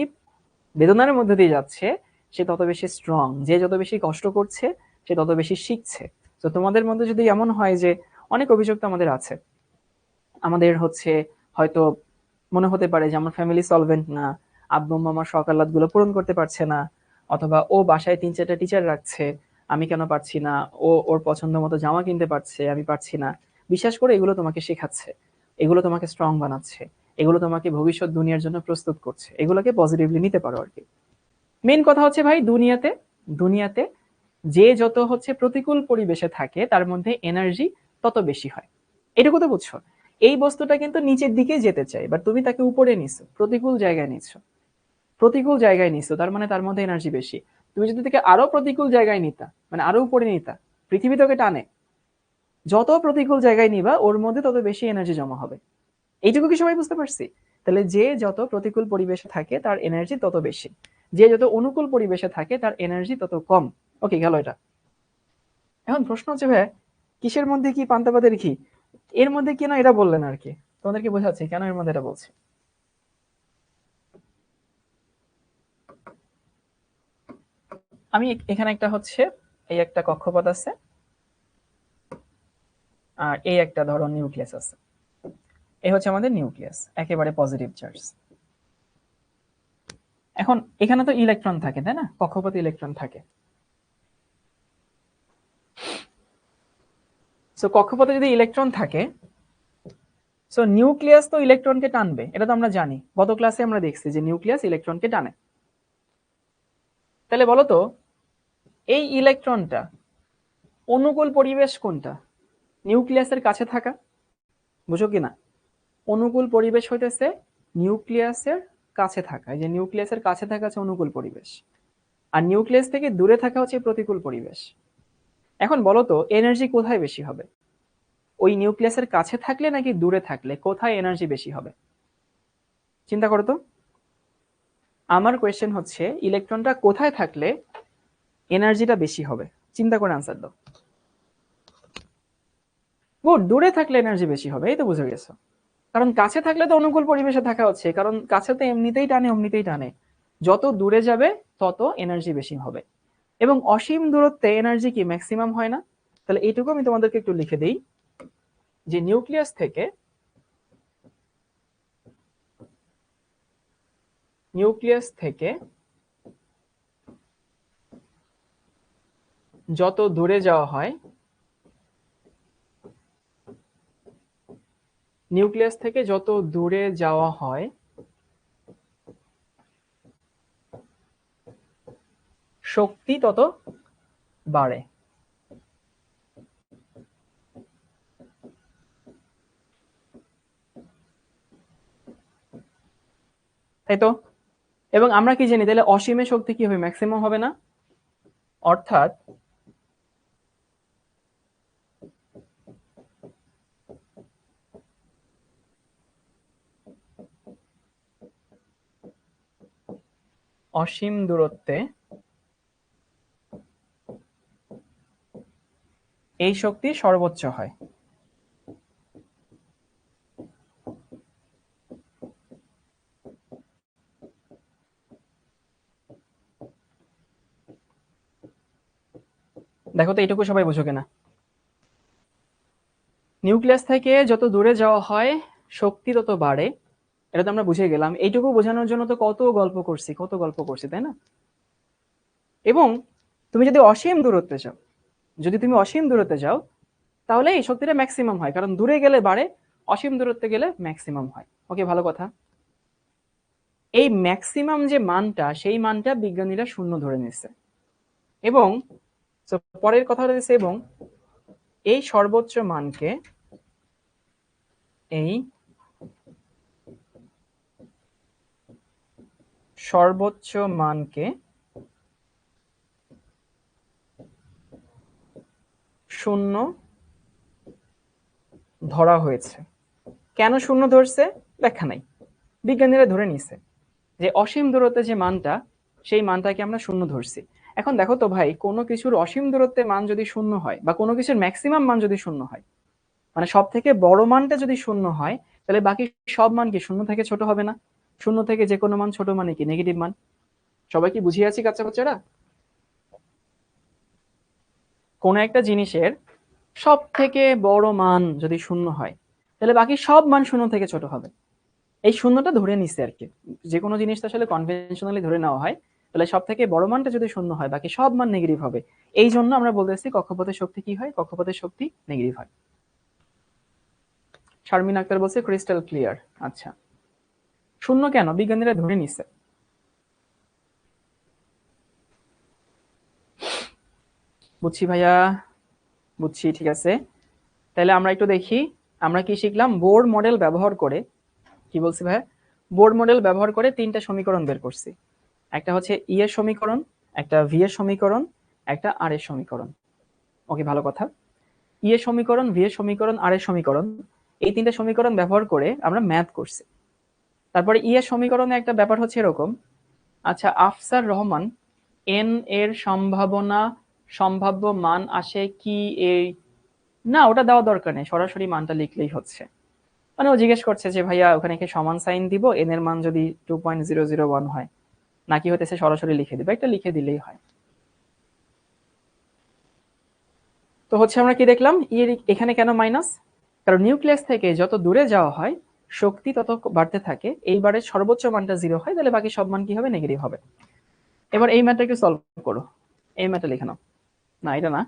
বেদনার মধ্যে দিয়ে যাচ্ছে সে তত বেশি স্ট্রং, যে যত বেশি কষ্ট করছে সে তত বেশি শিখছে। তো তোমাদের মধ্যে যদি এমন হয় যে অনেক অভিযোগ তো আমাদের আছে, আমাদের হচ্ছে হয়তো মনে হতে পারে যে আমার ফ্যামিলি সলভেন্ট না, আব্বু আম্মা আমার শখ আহ্লাদ গুলো পূরণ করতে পারছে না, অথবা ও বাসায় 3-4টা টিচার রাখছে, আমি কেন পারছি না, ও ওর পছন্দ মতো জামা কিনতে পারছে, আমি পারছি না। বিশ্বাস করে এগুলো তোমাকে শেখাচ্ছে, এগুলো তোমাকে স্ট্রং বানাচ্ছে, এগুলো তোমাকে ভবিষ্যৎ দুনিয়ার জন্য প্রস্তুত করছে, এগুলোকে পজিটিভলি নিতে পারো আর কি। মেইন কথা হচ্ছে ভাই, দুনিয়াতে দুনিয়াতে যে যত হচ্ছে প্রতিকূল পরিবেশে থাকে তার মধ্যে এনার্জি তত বেশি হয়। এটুকু তো বুঝছো। এই বস্তুটা কিন্তু নিচের দিকে যেতে চাই, বাট তুমি তাকে উপরে নিছো, প্রতিকূল জায়গায় নিছো, প্রতিকূল জায়গায় নিছো, তার মানে তার মধ্যে এনার্জি বেশি। তুমি যদি তাকে আরো প্রতিকূল জায়গায় নিতা, মানে আরো উপরে নিতা, পৃথিবী তোকে টানে, যত প্রতিকূল জায়গায় নিবা ওর মধ্যে তত বেশি এনার্জি জমা হবে। এইটুকু কি সবাই বুঝতে পারছি? তাহলে যে যত প্রতিকূল পরিবেশে থাকে তার এনার্জি তত বেশি, যে যত অনুকূল পরিবেশে থাকে তার এনার্জি তত কম। ওকে, গেল এটা। এখন প্রশ্ন হচ্ছে ভাই, কিসের মধ্যে কি পান্তাবাদের কি, এর মধ্যে কেন এটা বললেন আর কি, তোমাদেরকে বোঝাচ্ছি কেন এর মধ্যে এটা বলছি। আমি এখানে একটা হচ্ছে, এই একটা কক্ষপথ আছে, আর এই একটা ধরো নিউক্লিয়াস আছে। এই হচ্ছে আমাদের নিউক্লিয়াস, একেবারে পজিটিভ চার্জ। এখন এখানে তো ইলেকট্রন থাকে, তাই না? কক্ষপথে ইলেকট্রন থাকে। সো কক্ষপথে যদি ইলেকট্রন থাকে, সো নিউক্লিয়াস তো ইলেকট্রনকে টানবে, এটা তো আমরা জানি, গত ক্লাসে আমরা দেখছি যে নিউক্লিয়াস ইলেকট্রনকে টানে। তাহলে বলো তো, এই ইলেকট্রনটা অনুকূল পরিবেশ কোনটা? নিউক্লিয়াসের কাছে থাকা, বুঝো কিনা? অনুকূল পরিবেশ হইতেছে নিউক্লিয়াসের কাছে থাকা, এই যে নিউক্লিয়াসের কাছে থাকা হচ্ছে অনুকূল পরিবেশ, আর নিউক্লিয়াস থেকে দূরে থাকা হচ্ছে প্রতিকূল পরিবেশ। এখন বলো তো এনার্জি কোথায় বেশি হবে, ওই নিউক্লিয়াসের কাছে থাকলে নাকি দূরে থাকলে, কোথায় এনার্জি বেশি হবে? চিন্তা করো তো। আমার কোয়েশ্চেন হচ্ছে ইলেকট্রনটা কোথায় থাকলে এনার্জিটা বেশি হবে, চিন্তা করে আনসার দাও। গুড, দূরে থাকলে এনার্জি বেশি হবে, এই তো বুঝে গেছো। কারণ কাছে থাকলে তো অনুকূল পরিবেশে থাকা হচ্ছে, কারণ কাছে তো এমনিতেই টানে, অমনিতেই টানে। যত দূরে যাবে তত এনার্জি বেশি হবে, এবং অসীম দূরত্বে এনার্জি কি ম্যাক্সিমাম হয় না? তাহলে এইটুকু আমি তোমাদেরকে একটু লিখে দিই, যে নিউক্লিয়াস থেকে যত দূরে যাওয়া হয়, নিউক্লিয়াস থেকে যত দূরে যাওয়া হয় শক্তি তত বাড়ে। তাই তো? এবং আমরা কি জানি, তাহলে অসীমে শক্তি কি হবে, ম্যাক্সিমাম হবে না? অর্থাৎ অসীম দূরত্বে এই শক্তি সর্বোচ্চ হয়। দেখো তো এইটুকু সবাই বুঝো কিনা। নিউক্লিয়াস থেকে যত দূরে যাওয়া হয় শক্তি তত বাড়ে, এটা তো আমরা বুঝে গেলাম। এইটুকু বোঝানোর জন্য তো কত গল্প করছি, তাই না? এবং তুমি যদি অসীম দূরত্বে যাও, তাহলে এই শক্তিটা ম্যাক্সিমাম হয়, কারণ দূরে গেলে বাড়ে, অসীম দূরত্বে গেলে ম্যাক্সিমাম হয়। ওকে, ভালো কথা। এই ম্যাক্সিমাম যে মানটা, সেই মানটা বিজ্ঞানীরা শূন্য ধরে নিচ্ছে। এবং পরের কথা হচ্ছে, এবং এই সর্বোচ্চ মানকে শূন্য ধরা হয়েছে। কেন শূন্য ধরছে ব্যাখ্যা নাই, বিজ্ঞানীরা ধরে নিছে যে অসীম দূরত্বে যে মানটা, সেই মানটাকে আমরা শূন্য ধরছি। এখন দেখো তো ভাই, কোনো কিছুর অসীম দূরত্বে মান যদি শূন্য হয়, বা কোনো কিছুর ম্যাক্সিমাম মান যদি শূন্য হয়, মানে সব থেকে বড় মানটা যদি শূন্য হয়, তাহলে বাকি সব মান কি শূন্য থেকে ছোট হবে না? শূন্য থেকে যে কোনো মান ছোট, মানে কি নেগেটিভ মান। সবাই কি বুঝিয়ে আছি বাচ্চা বাচ্চারা? কোন একটা জিনিসের সব থেকে বড় মান যদি শূন্য হয়, তাহলে বাকি সব মান শূন্য থেকে ছোট হবে। এই শূন্যটা ধরে নিচ্ছে আর কি। যে কোনো জিনিসটা আসলে কনভেনশনালি ধরে নেওয়া হয়, তাহলে সব থেকে বড় মানটা যদি শূন্য হয়, বাকি সব মান নেগেটিভ হবে। এই জন্য আমরা বলতেছি কক্ষপথের শক্তি কি হয়, কক্ষপথের শক্তি নেগেটিভ হয়। শারমিন আক্তার বলছে ক্রিস্টাল ক্লিয়ার। আচ্ছা, শূন্য কেন? বিজ্ঞানীরা ধরে নিচ্ছে। বুঝছি ভাইয়া, বুঝছি, ঠিক আছে। তাহলে আমরা একটু দেখি আমরা কি শিখলাম। বোর মডেল ব্যবহার করে, কি বলছি ভাইয়া, বোর মডেল ব্যবহার করে তিনটা সমীকরণ বের করছি। একটা হচ্ছে ই এর সমীকরণ, একটা ভি এর সমীকরণ, একটা আর এর সমীকরণ। ওকে, ভালো কথা। ই এর সমীকরণ, ভি এর সমীকরণ, আর এর সমীকরণ, এই তিনটা সমীকরণ ব্যবহার করে আমরা ম্যাথ করছি। তারপরে ই এর সমীকরণে একটা ব্যাপার হচ্ছে এরকম, আচ্ছা আফসার রহমান এন এর সম্ভাব্য মান আসে কি এই, না ওটা দেওয়া দরকার নেই, সরাসরি মানটা লিখলেই হচ্ছে। মানে ও জিজ্ঞেস করছে যে ভাইয়া ওখানে কি সমান সাইন দিব এন এর মান যদি 2.001 হয়, নাকি হতেছে সরাসরি লিখে দিবে, একটা লিখে দিলেই হয়। তো হচ্ছে আমরা কি দেখলাম, এখানে কেন মাইনাস, কারণ নিউক্লিয়াস থেকে যত দূরে যাওয়া হয় শক্তি তত বাড়তে থাকে, এইবারের সর্বোচ্চ মানটা 0 হয়, তাহলে বাকি সব মান কি হবে, নেগেটিভ হবে। এবার এই ম্যাথটা একটু সলভ করো, এই ম্যাথটা লিখে নাও। না এটা না,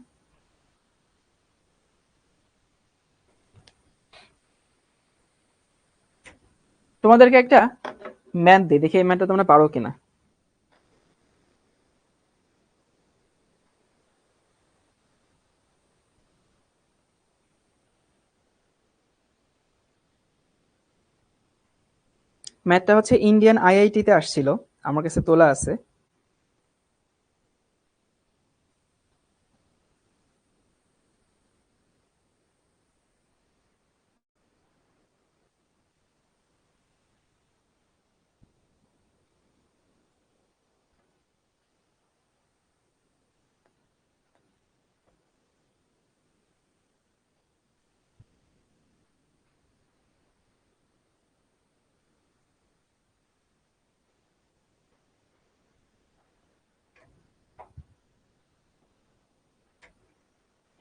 তোমাদেরকে একটা ম্যাথ দিই, দেখি এই ম্যাথটা তোমরা পারো কিনা। ম্যাথটা হচ্ছে ইন্ডিয়ান আইআইটি তে আসছিল, আমার কাছে তোলা আছে।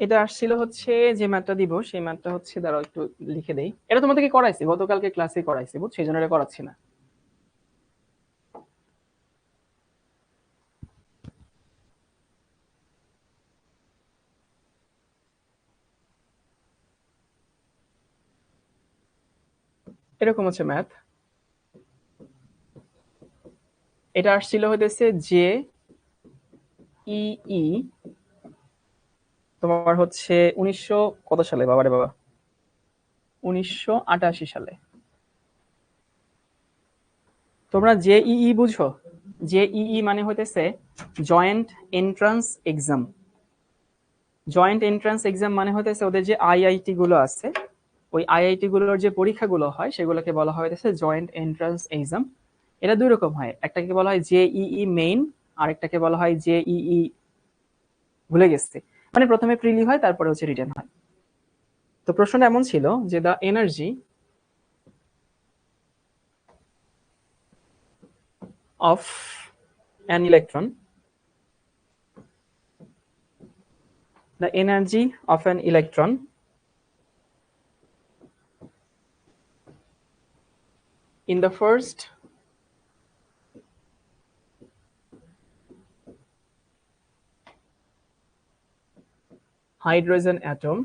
এটা আসছিল হচ্ছে, যে ম্যাথটা দিব সেই ম্যাথটা হচ্ছে, দাঁড়াও একটু লিখে দেই। এটা তোমাদেরকে করাইছি, গতকালকে ক্লাসে করাইছি, বুঝছো, এই জন্য এটা করাচ্ছি না। এরকম হচ্ছে ম্যাথ। এটা আসছিল হইতেছে যে ই তোমার হচ্ছে 1900 কত সালে, বাবারে বাবা, 1988 সালে। তোমরা জে বুঝো? জে মানে হইতেছে joint entrance exam. Joint entrance exam মানে হইতেছে ওদের যে আইআইটি গুলো আছে, ওই আইআইটি গুলোর যে পরীক্ষাগুলো হয় সেগুলোকে বলা হয় জয়েন্ট এন্ট্রান্স এক্সাম। এটা দুই রকম হয়, একটাকে বলা হয় জেইই মেইন, আর একটাকে বলা হয় জেইই, ভুলে গেছে, মানে প্রথমে প্রিলি হয় তারপরে হচ্ছে রিটার্ন হয়। তো প্রশ্নটা এমন ছিল যে the energy of an electron, the energy of an electron in the first hydrogen atom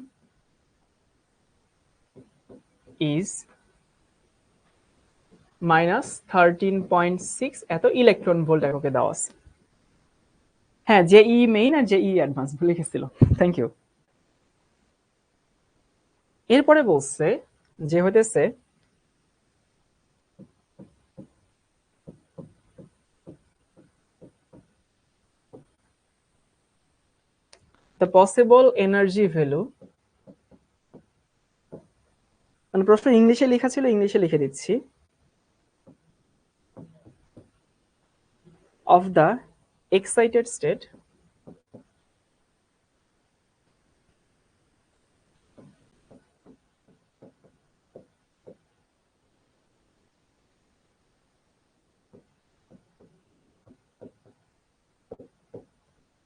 is minus 13.6 এত ইলেকট্রন ভোল্ট এককে দেওয়া আছে। হ্যাঁ, জেই মেইন আর জেই অ্যাডভান্স ভুলে গেছিল। Thank you. এরপরে বলছে যে হইতেছে the possible energy value, মানে প্রশ্ন ইংলিশে লেখা ছিল, ইংলিশে লিখে দিচ্ছি, of the excited state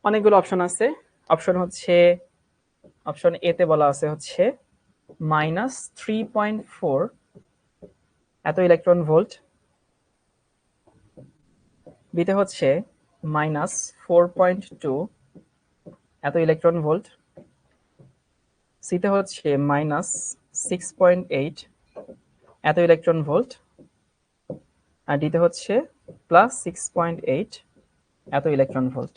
অনেকগুলো অপশন আছে। অপশন হচ্ছে অপশন এ তে বলা আছে হচ্ছে -3.4 এত ইলেকট্রন ভোল্ট, বিতে হচ্ছে -4.2 এত ইলেকট্রন ভোল্ট, সিতে হচ্ছে -6.8 এত ইলেকট্রন ভোল্ট, আর ডিতে হচ্ছে +6.8 এত ইলেকট্রন ভোল্ট।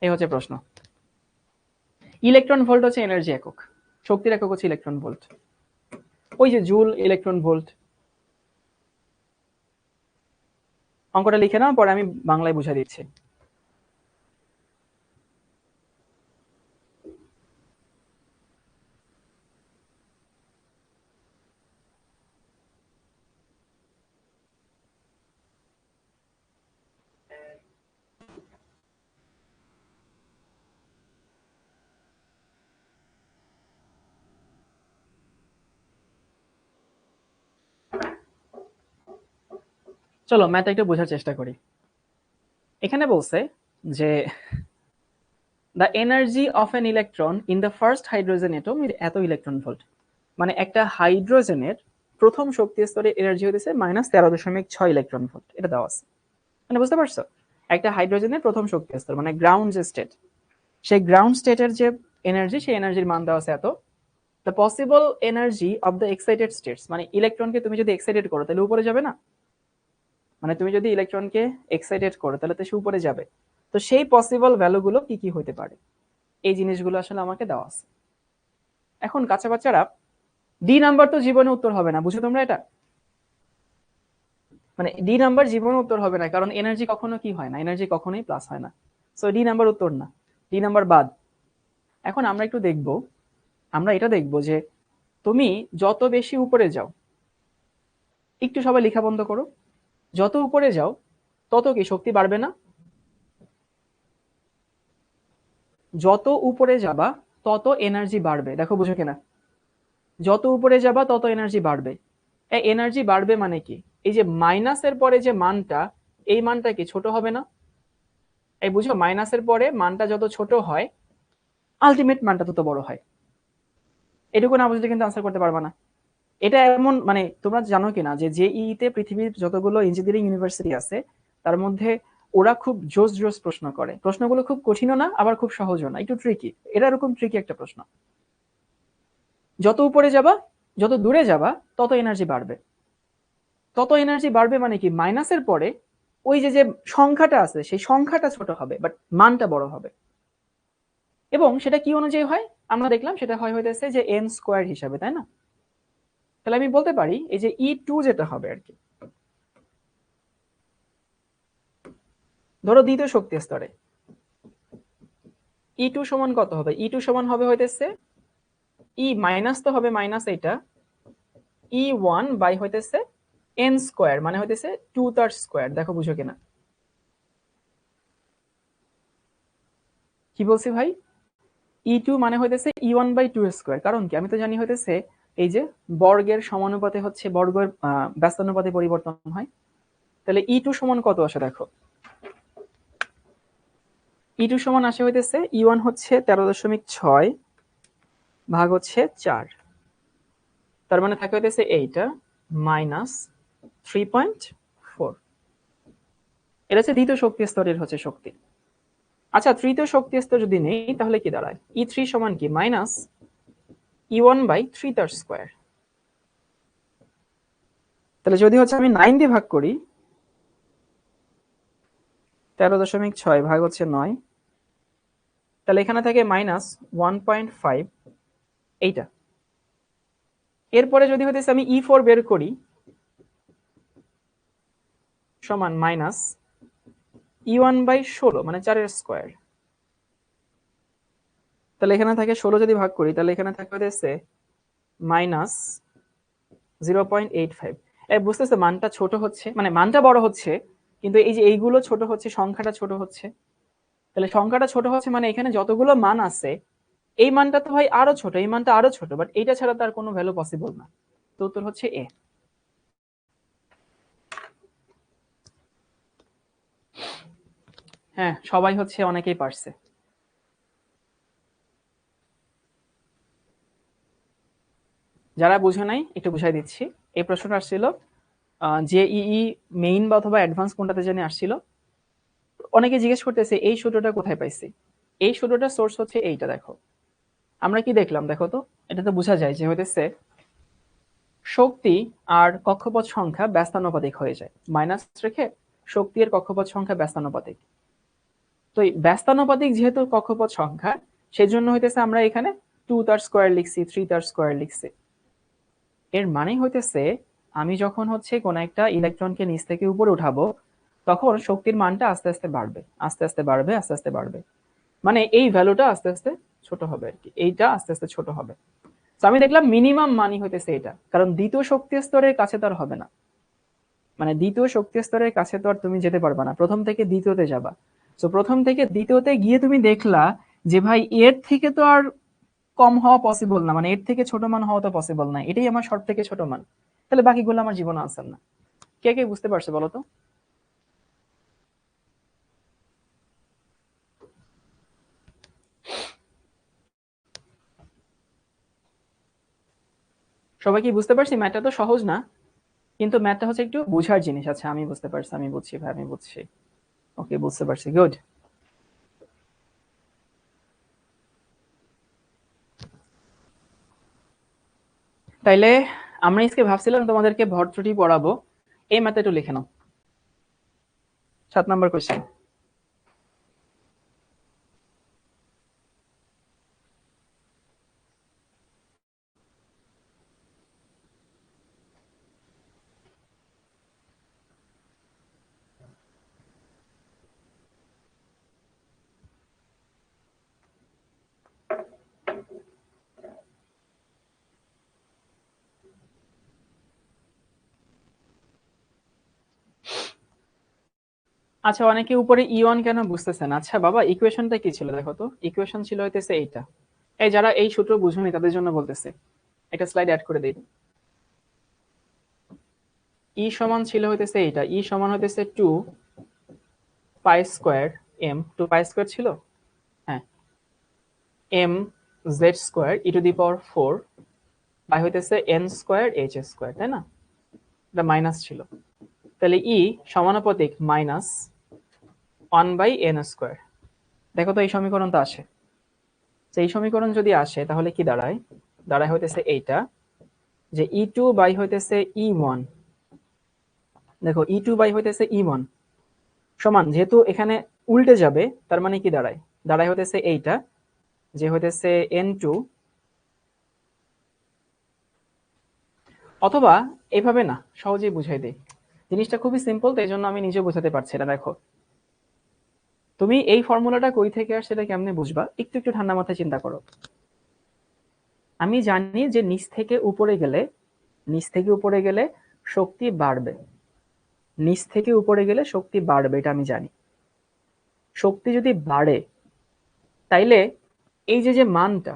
এই হচ্ছে প্রশ্ন। ইলেকট্রন ভোল্ট হচ্ছে এনার্জি একক, শক্তির একক হচ্ছে ইলেকট্রন ভোল্ট। ওই যে জুল, ইলেকট্রন ভোল্ট। অঙ্কটা লিখে নাও, পরে আমি বাংলায় বুঝা দিচ্ছি। চলো ম্যাথ একটু বোঝার চেষ্টা করি। এখানে বলছে যে the energy of an electron in the first hydrogen atom এত ইলেকট্রন ভোল্ট, মানে একটা হাইড্রোজেনের প্রথম শক্তি স্তরে এনার্জি হতেছে -13.6 ইলেকট্রন ভোল্ট। এটা দেওয়া আছে, মানে বুঝতে পারছো? একটা হাইড্রোজেনের প্রথম শক্তি স্তর মানে গ্রাউন্ড যে স্টেট, সেই গ্রাউন্ড স্টেটের যে এনার্জি, সেই এনার্জির মান দেওয়া আছে এত। The possible energy of the excited states, মানে ইলেকট্রনকে তুমি যদি এক্সাইটেড করো তাহলে উপরে যাবে না? মানে তুমি যদি ইলেকট্রনকে এক্সাইটেড করো তাহলে তো সে উপরে যাবে। তো সেই পসিবল ভ্যালুগুলো কি কি হতে পারে, এই জিনিসগুলো আসলে আমাকে দেওয়া আছে। এখন কাঁচা বাচ্চারা, ডি নাম্বার তো জীবনে উত্তর হবে না, বুঝো তোমরা এটা? মানে ডি নাম্বার জীবনে উত্তর হবে না, কারণ এনার্জি কখনো কি হয় না, এনার্জি কখনোই প্লাস হয় না। সো ডি নাম্বার উত্তর না, ডি নাম্বার বাদ। এখন আমরা একটু দেখব, আমরা এটা দেখব যে তুমি যত বেশি উপরে যাও, একটু সবাই লেখা বন্ধ করো, যত উপরে যাও তত কি শক্তি বাড়বে না? যত উপরে যাবা তত এনার্জি বাড়বে, দেখো বুঝো কিনা? যত উপরে যাবা তত এনার্জি বাড়বে। এই এনার্জি বাড়বে মানে কি? এই যে মাইনাসের পরে যে মানটা, এই মানটা কি ছোট হবে না? এই বুঝো, মাইনাসের পরে মানটা যত ছোট হয় আলটিমেট মানটা তত বড় হয়। এটুকু না বুঝলে কিন্তু আনসার করতে পারবা না। এটা এমন, মানে তোমরা জানো কিনা যে জেইই তে পৃথিবীর যতগুলো ইঞ্জিনিয়ারিং ইউনিভার্সিটি আছে তার মধ্যে ওরা খুব জোস জোস প্রশ্ন করে। প্রশ্নগুলো খুব কঠিনও না, আবার খুব সহজও না, একটু ট্রিকি। এটা এরকম ট্রিকি একটা প্রশ্ন। যত উপরে যাবা, যত দূরে যাবা তত এনার্জি বাড়বে। তত এনার্জি বাড়বে মানে কি? মাইনাসের পরে ওই যে যে সংখ্যাটা আছে সেই সংখ্যাটা ছোট হবে, বাট মানটা বড় হবে। এবং সেটা কি অনুযায়ী হয় আমরা দেখলাম, সেটা হয় হইতেছে যে এন স্কোয়ার হিসাবে, তাই না? তাহলে আমি বলতে পারি এই যে E2 যেটা হবে আর কি, ধরো দ্বিতীয় শক্তি স্তরে E2 সমান কত হবে? E2 সমান হবে হইতেছে ই মাইনাস, তো হবে মাইনাস এইটা, E1 বাই হইতেছে এন স্কোয়ার, মানে হইতেছে 2 তার স্কোয়ার। দেখো বুঝো কিনা? কি বলছি ভাই? E2 মানে হইতেছে E1/2 স্কয়ার। কারণ কি? আমি তো জানি হইতেছে এই যে বর্গের সমানুপাতে হচ্ছে বর্গের ব্যস্তানুপাতে পরিবর্তন হয়। তাহলে E2 সমান কত আসে দেখো। E2 সমান আসে হইতেছে E1 হচ্ছে 13.6 ভাগ হচ্ছে 4। তার মানে থাকে হইতেছে এইটা মাইনাস 3.4। এটা হচ্ছে দ্বিতীয় শক্তি স্তরের হচ্ছে শক্তি। আচ্ছা, তৃতীয় শক্তি স্তর যদি নেই তাহলে কি দাঁড়ায়? E3 সমান কি? মাইনাস E1/3 তার স্কয়ার। তাহলে যদি হচ্ছে আমি 9 দিয়ে ভাগ করি, 13.6 ভাগ হচ্ছে 9, তাহলে এখানে থাকে মাইনাস 1.5 এইটা। এরপরে যদি হইতেছে আমি E4 বের করি সমান মাইনাস E1/16 মানে 4 স্কয়ার। তাহলে এখানে থাকে 16 যদি ভাগ করি তাহলে এখানে থাকে হইতেছে মাইনাস 0.85। বুঝতেছে মানটা ছোট হচ্ছে, মানে মানটা বড় হচ্ছে, কিন্তু এই যে এইগুলো ছোট হচ্ছে, সংখ্যাটা ছোট হচ্ছে। তাহলে সংখ্যাটা ছোট হচ্ছে মানে এখানে যতগুলো মান আছে এই মানটা তো ভাই আরো ছোট, এই মানটা আরো ছোট, বাট এইটা ছাড়া তার কোনো ভ্যালু পসিবল না। তো উত্তর হচ্ছে এ। হ্যাঁ, সবাই হচ্ছে অনেকেই পারছে। যারা বুঝে নাই একটু বুঝাই দিচ্ছি। এই প্রশ্নটা আসছিল জেইই মেইন বা অথবা অ্যাডভান্স কোনটাতে জানি আসছিল। অনেকে জিজ্ঞেস করতেছে এই সূত্রটা কোথায় পাইছি। এই সূত্রটার সোর্স হচ্ছে এইটা। দেখো আমরা কি দেখলাম, দেখো তো, এটা তো বোঝা যায় যে হইতেছে শক্তি আর কক্ষপথ সংখ্যা ব্যস্তানুপাতিক হয়ে যায়। মাইনাস রেখে শক্তি আর কক্ষপথ সংখ্যা ব্যস্তানুপাতিক। তো এই ব্যস্তানুপাতিক যেহেতু কক্ষপথ সংখ্যা, সেজন্য হইতেছে আমরা এখানে 2 তার স্কয়ার লিখছি, 3 তার স্কয়ার লিখছি। এর মানে হইতেছে আমি যখন হচ্ছে কোন একটা ইলেকট্রনকে নিচ থেকে উপরে উঠাবো তখন শক্তির মানটা আস্তে আস্তে বাড়বে, আস্তে আস্তে বাড়বে, আস্তে আস্তে বাড়বে। মানে এই ভ্যালুটা আস্তে আস্তে ছোট হবে আর কি, এইটা আস্তে আস্তে ছোট হবে। তো আমি দেখলাম মিনিমাম মানই হইতেছে এটা, কারণ দ্বিতীয় শক্তি স্তরের কাছে তো আর হবে না। মানে দ্বিতীয় শক্তি স্তরের কাছে তো আর তুমি যেতে পারবে না, প্রথম থেকে দ্বিতীয়তে যাবা। তো প্রথম থেকে দ্বিতীয়তে গিয়ে তুমি দেখলা যে ভাই এর থেকে তো আর কম হওয়া পসিবল না, মানে এর থেকে ছোট মান হওয়া তো পসিবল না, এটাই আমার সব থেকে ছোট মান। তাহলে বাকিগুলো আমার জীবনে আনসার না। কে কে বুঝতে পারছে বলো তো? সবাই কি বুঝতে পারছি? ম্যাথটা তো সহজ না, কিন্তু ম্যাথটা হচ্ছে একটু বুঝার জিনিস। আচ্ছা, আমি বুঝতে পারছি, আমি বুঝছি ভাই, আমি বুঝছি। ওকে, বুঝতে পারছি, গুড। তাইলে আমরা আজকে ভাবছিলাম তোমাদেরকে ভর ত্রুটি পড়াবো, এই ম্যাথটা একটু লিখে নাও। 7 নম্বর কোয়েশ্চেন। আচ্ছা, অনেকে উপরে E1 কেন বুঝতেছেন? আচ্ছা বাবা, ইকুয়েশনটা কি ছিল দেখো তো। ইকুয়েশন ছিল হইতেছে এইটা। এই যারা এই সূত্র বুঝুনি তাদের জন্য বলতেছে, একটা স্লাইড অ্যাড করে দিই। ই সমান ছিল হইতেছে এইটা, ই সমান হইতেছে 2 pi square M, 2 pi square ছিল, হ্যাঁ, M Z square E to the power 4 by হইতেছে এন স্কয়ার এইচ স্কয়ার, তাই না? এটা মাইনাস ছিল। তাহলে ই সমানুপাতিক মাইনাস 1/n স্কয়ার। দেখো তো এই সমীকরণ তো আসে। তো এই সমীকরণ যদি আসে তাহলে কি দাঁড়ায়? দাঁড়ায় হইতেছে এইটা, যে E2 বাই হইতেছে E1। দেখো E2 বাই হইতেছে E1 সমান, যেহেতু এখানে উল্টে যাবে তার মানে কি দাঁড়ায়? দাঁড়ায় হইতেছে এইটা, যে হইতেছে N2, অথবা এভাবে না, সহজেই বুঝাই দেই। জিনিসটা খুবই সিম্পল, তাই জন্য আমি নিজে বোঝাতে পারছি না। দেখো, তুমি এই ফর্মুলাটা কই থেকে আসছে সেটা কেমনে বুঝবা? একটু একটু ঠান্ডা মাথায় চিন্তা করো। আমি জানি যে নিচ থেকে উপরে গেলে শক্তি বাড়বে, নিচ থেকে উপরে গেলে শক্তি বাড়বে, এটা আমি জানি। শক্তি যদি বাড়ে তাইলে এই যে মানটা,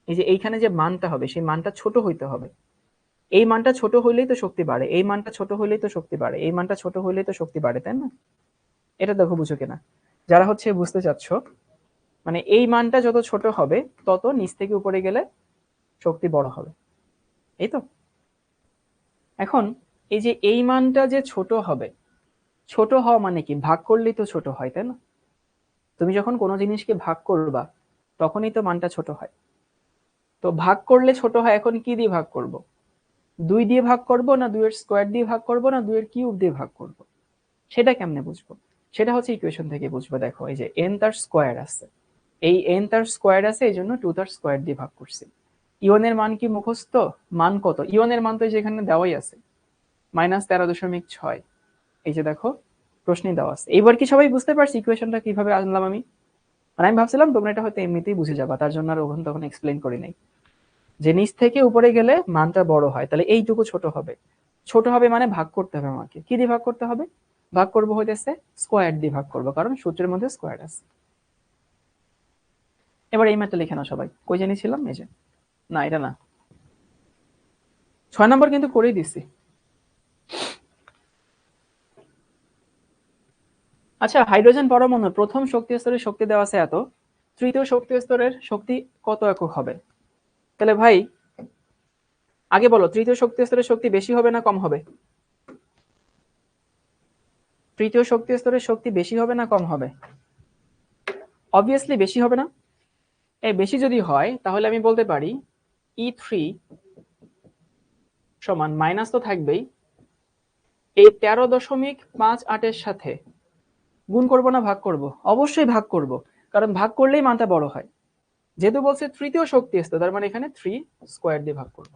এই যে এইখানে যে মানটা হবে সেই মানটা ছোট হইতে হবে। এই মানটা ছোট হইলেই তো শক্তি বাড়ে, এই মানটা ছোট হইলেই তো শক্তি বাড়ে, এই মানটা ছোট হইলেই তো শক্তি বাড়ে, তাই না? এটা দেখো বুঝো কিনা যারা হচ্ছে বুঝতে চাচ্ছ। মানে এই মানটা যত ছোট হবে তত নিচ থেকে উপরে গেলে শক্তি বড় হবে, এই তো। এখন এই যে এই মানটা যে ছোট হবে, ছোট হওয়া মানে কি? ভাগ করলেই তো ছোট হয়, তাই না? তুমি যখন কোনো জিনিসকে ভাগ করবা তখনই তো মানটা ছোট হয়। তো ভাগ করলে ছোট হয়, এখন কি দিয়ে ভাগ করব? 2 দিয়ে ভাগ করব, না 2 এর স্কোয়ার দিয়ে ভাগ করব, না 2 এর কিউব দিয়ে ভাগ করব? সেটা কেমনে বুঝবো? সেটা হচ্ছে ইকুয়েশন থেকে বুঝবো। দেখো এই যে n তার স্কোয়ার আছে, এই n তার স্কোয়ার আছে, এই জন্য 2 তার স্কোয়ার দিয়ে ভাগ করছি। ইওনের মান কি মুখস্থ? মান কত? ইওনের মান তো যেখানে দেওয়াই আছে, -13.6। এই যে দেখো প্রশ্নে দেওয়া আছে। এবার কি সবাই বুঝতে পারছি ইকুয়েশনটা কিভাবে আনলাম আমি? মানে আমি ভাবছিলাম তোমরা এটা হয়তো এমনিতেই বুঝে যাবা, তার জন্য আর ওখানে তখন এক্সপ্লেন করি নাই। যে নিচ থেকে উপরে গেলে মানটা বড় হয়, তাহলে এইটুকু ছোট হবে। ছোট হবে মানে ভাগ করতে হবে আমাকে। কি দিয়ে ভাগ করতে হবে? ভাগ করব হইতেছে স্কোয়ার দিয়ে ভাগ করব, কারণ সূত্রের মধ্যে স্কোয়ার আছে। এবার এই ম্যাথটা লিখে নাও সবাই। কই জানিছিলাম? এই যে, না এটা না, 6 নম্বর কিন্তু করেই দিছি। আচ্ছা, হাইড্রোজেন পরমাণু প্রথম শক্তি স্তরের শক্তি দেওয়া আছে এত, তৃতীয় শক্তি স্তরের শক্তি কত একক হবে? তাহলে ভাই আগে বলো, তৃতীয় শক্তি স্তরের শক্তি বেশি হবে না কম হবে? তৃতীয় শক্তি স্তরের শক্তি বেশি হবে না কম হবে? অবভিয়াসলি বেশি হবে না? এই বেশি যদি হয় তাহলে আমি বলতে পারি E3 সমান মাইনাস তো থাকবেই, এই 13.58 এর সাথে গুণ করব না ভাগ করব? অবশ্যই ভাগ করব, কারণ ভাগ করলেই মানটা বড় হয়। যেহেতু বলছে তৃতীয় শক্তি স্তর, তার মানে এখানে 3 স্কোয়ার দিয়ে ভাগ করব।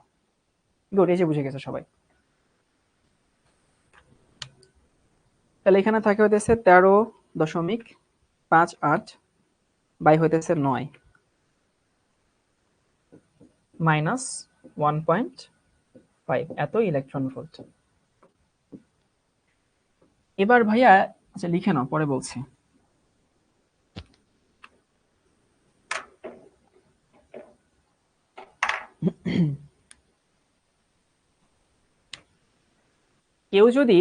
গুড, এই যে বুঝে গেছে সবাই। তাহলে এখানে থাকে হইতেছে 13.58 বাই হইতেছে 9 মাইনাস 1.5 এত ইলেকট্রন ভোল্ট। এবার ভাইয়া আচ্ছা লিখে নাও, পরে বলছি। কেউ যদি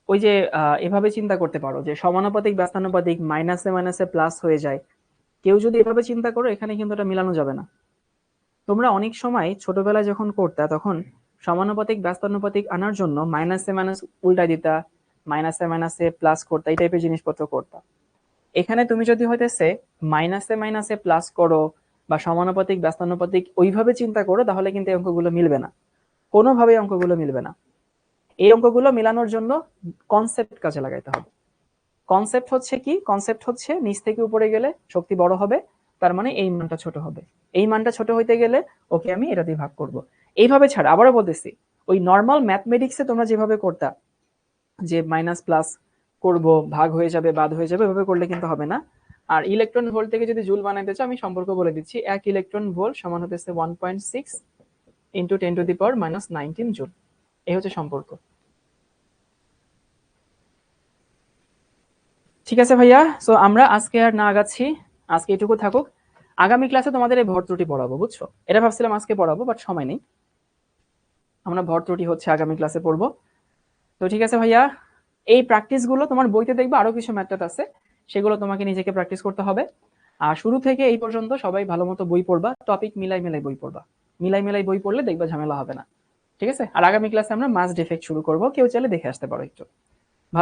ওই যে এভাবে চিন্তা করতে পারো যে সমানুপাতিক ব্যস্তানুপাতিক মাইনাসে মাইনাসে প্লাস হয়ে যায়, কেউ যদি এভাবে চিন্তা করো, এখানে কিন্তু এটা মিলানো যাবে না। তোমরা অনেক সময় ছোটবেলায় যখন করতা তখন সমানুপাতিক ব্যস্তানুপাতিক আনার জন্য মাইনাসে মাইনাস উল্টা দিতা, মাইনাসে মাইনাসে প্লাস করতা, এই টাইপের জিনিসপত্র করতা। এখানে তুমি যদি হইতেছে মাইনাসে মাইনাসে প্লাস করো বা সমানুপাতিক ব্যস্তানুপাতিক ওইভাবে চিন্তা করো, তাহলে কিন্তু এই অঙ্কগুলো মিলবে না, কোনোভাবেই অঙ্কগুলো মিলবে না। এই অঙ্কগুলো মেলানোর জন্য কনসেপ্ট কাজে লাগাইতে হবে। কনসেপ্ট হচ্ছে কি? কনসেপ্ট হচ্ছে নিচ থেকে উপরে গেলে শক্তি বড় হবে, তার মানে এই মানটা ছোট হবে। এই মানটা ছোট হইতে গেলে ওকে আমি এটা দিয়ে ভাগ করব। এইভাবে ছাড়া, আবারও বলতেছি, ওই নর্মাল ম্যাথমেটিক্সে তোমরা যেভাবে করতা যে মাইনাস প্লাস করব, ভাগ হয়ে যাবে বাদ হয়ে যাবে, এভাবে করলে কিন্তু হবে না। আর ইলেকট্রন ভোল্ট থেকে যদি জুল বানাইতে চাও, আমি সম্পর্ক বলে দিচ্ছি। 1 ইলেকট্রন ভোল্ট সমান হতেছে 1.6 ইন্টু 10⁻⁹ জুল। এই হচ্ছে সম্পর্ক। ঠিক আছে ভাইয়া, সো আমরা আজকে আর না আগাচ্ছি, আজকে এটুকু থাকুক। আগামী ক্লাসে তোমাদের এই ভর ত্রুটি পড়াবো, বুঝছো? এটা ভাবছিলাম আজকে পড়াবো, বাট সময় নেই। আমরা ভর ত্রুটি হচ্ছে আগামী ক্লাসে পড়বো। তো ঠিক আছে ভাইয়া, এই প্র্যাকটিস গুলো তোমার বইতে দেখবে আরো কিছু ম্যাথড আছে, সেগুলো তোমাকে নিজেকে প্র্যাকটিস করতে হবে। আর শুরু থেকে এই পর্যন্ত সবাই ভালো মতো বই পড়বা, টপিক মিলাই মিলাই বই পড়বা। মিলাই মিলাই বই পড়লে দেখবা ঝামেলা হবে না। ঠিক আছে? আর আগামী ক্লাসে আমরা মাস ডিফেক্ট শুরু করবো, কেউ চাইলে দেখে আসতে পারো একটু।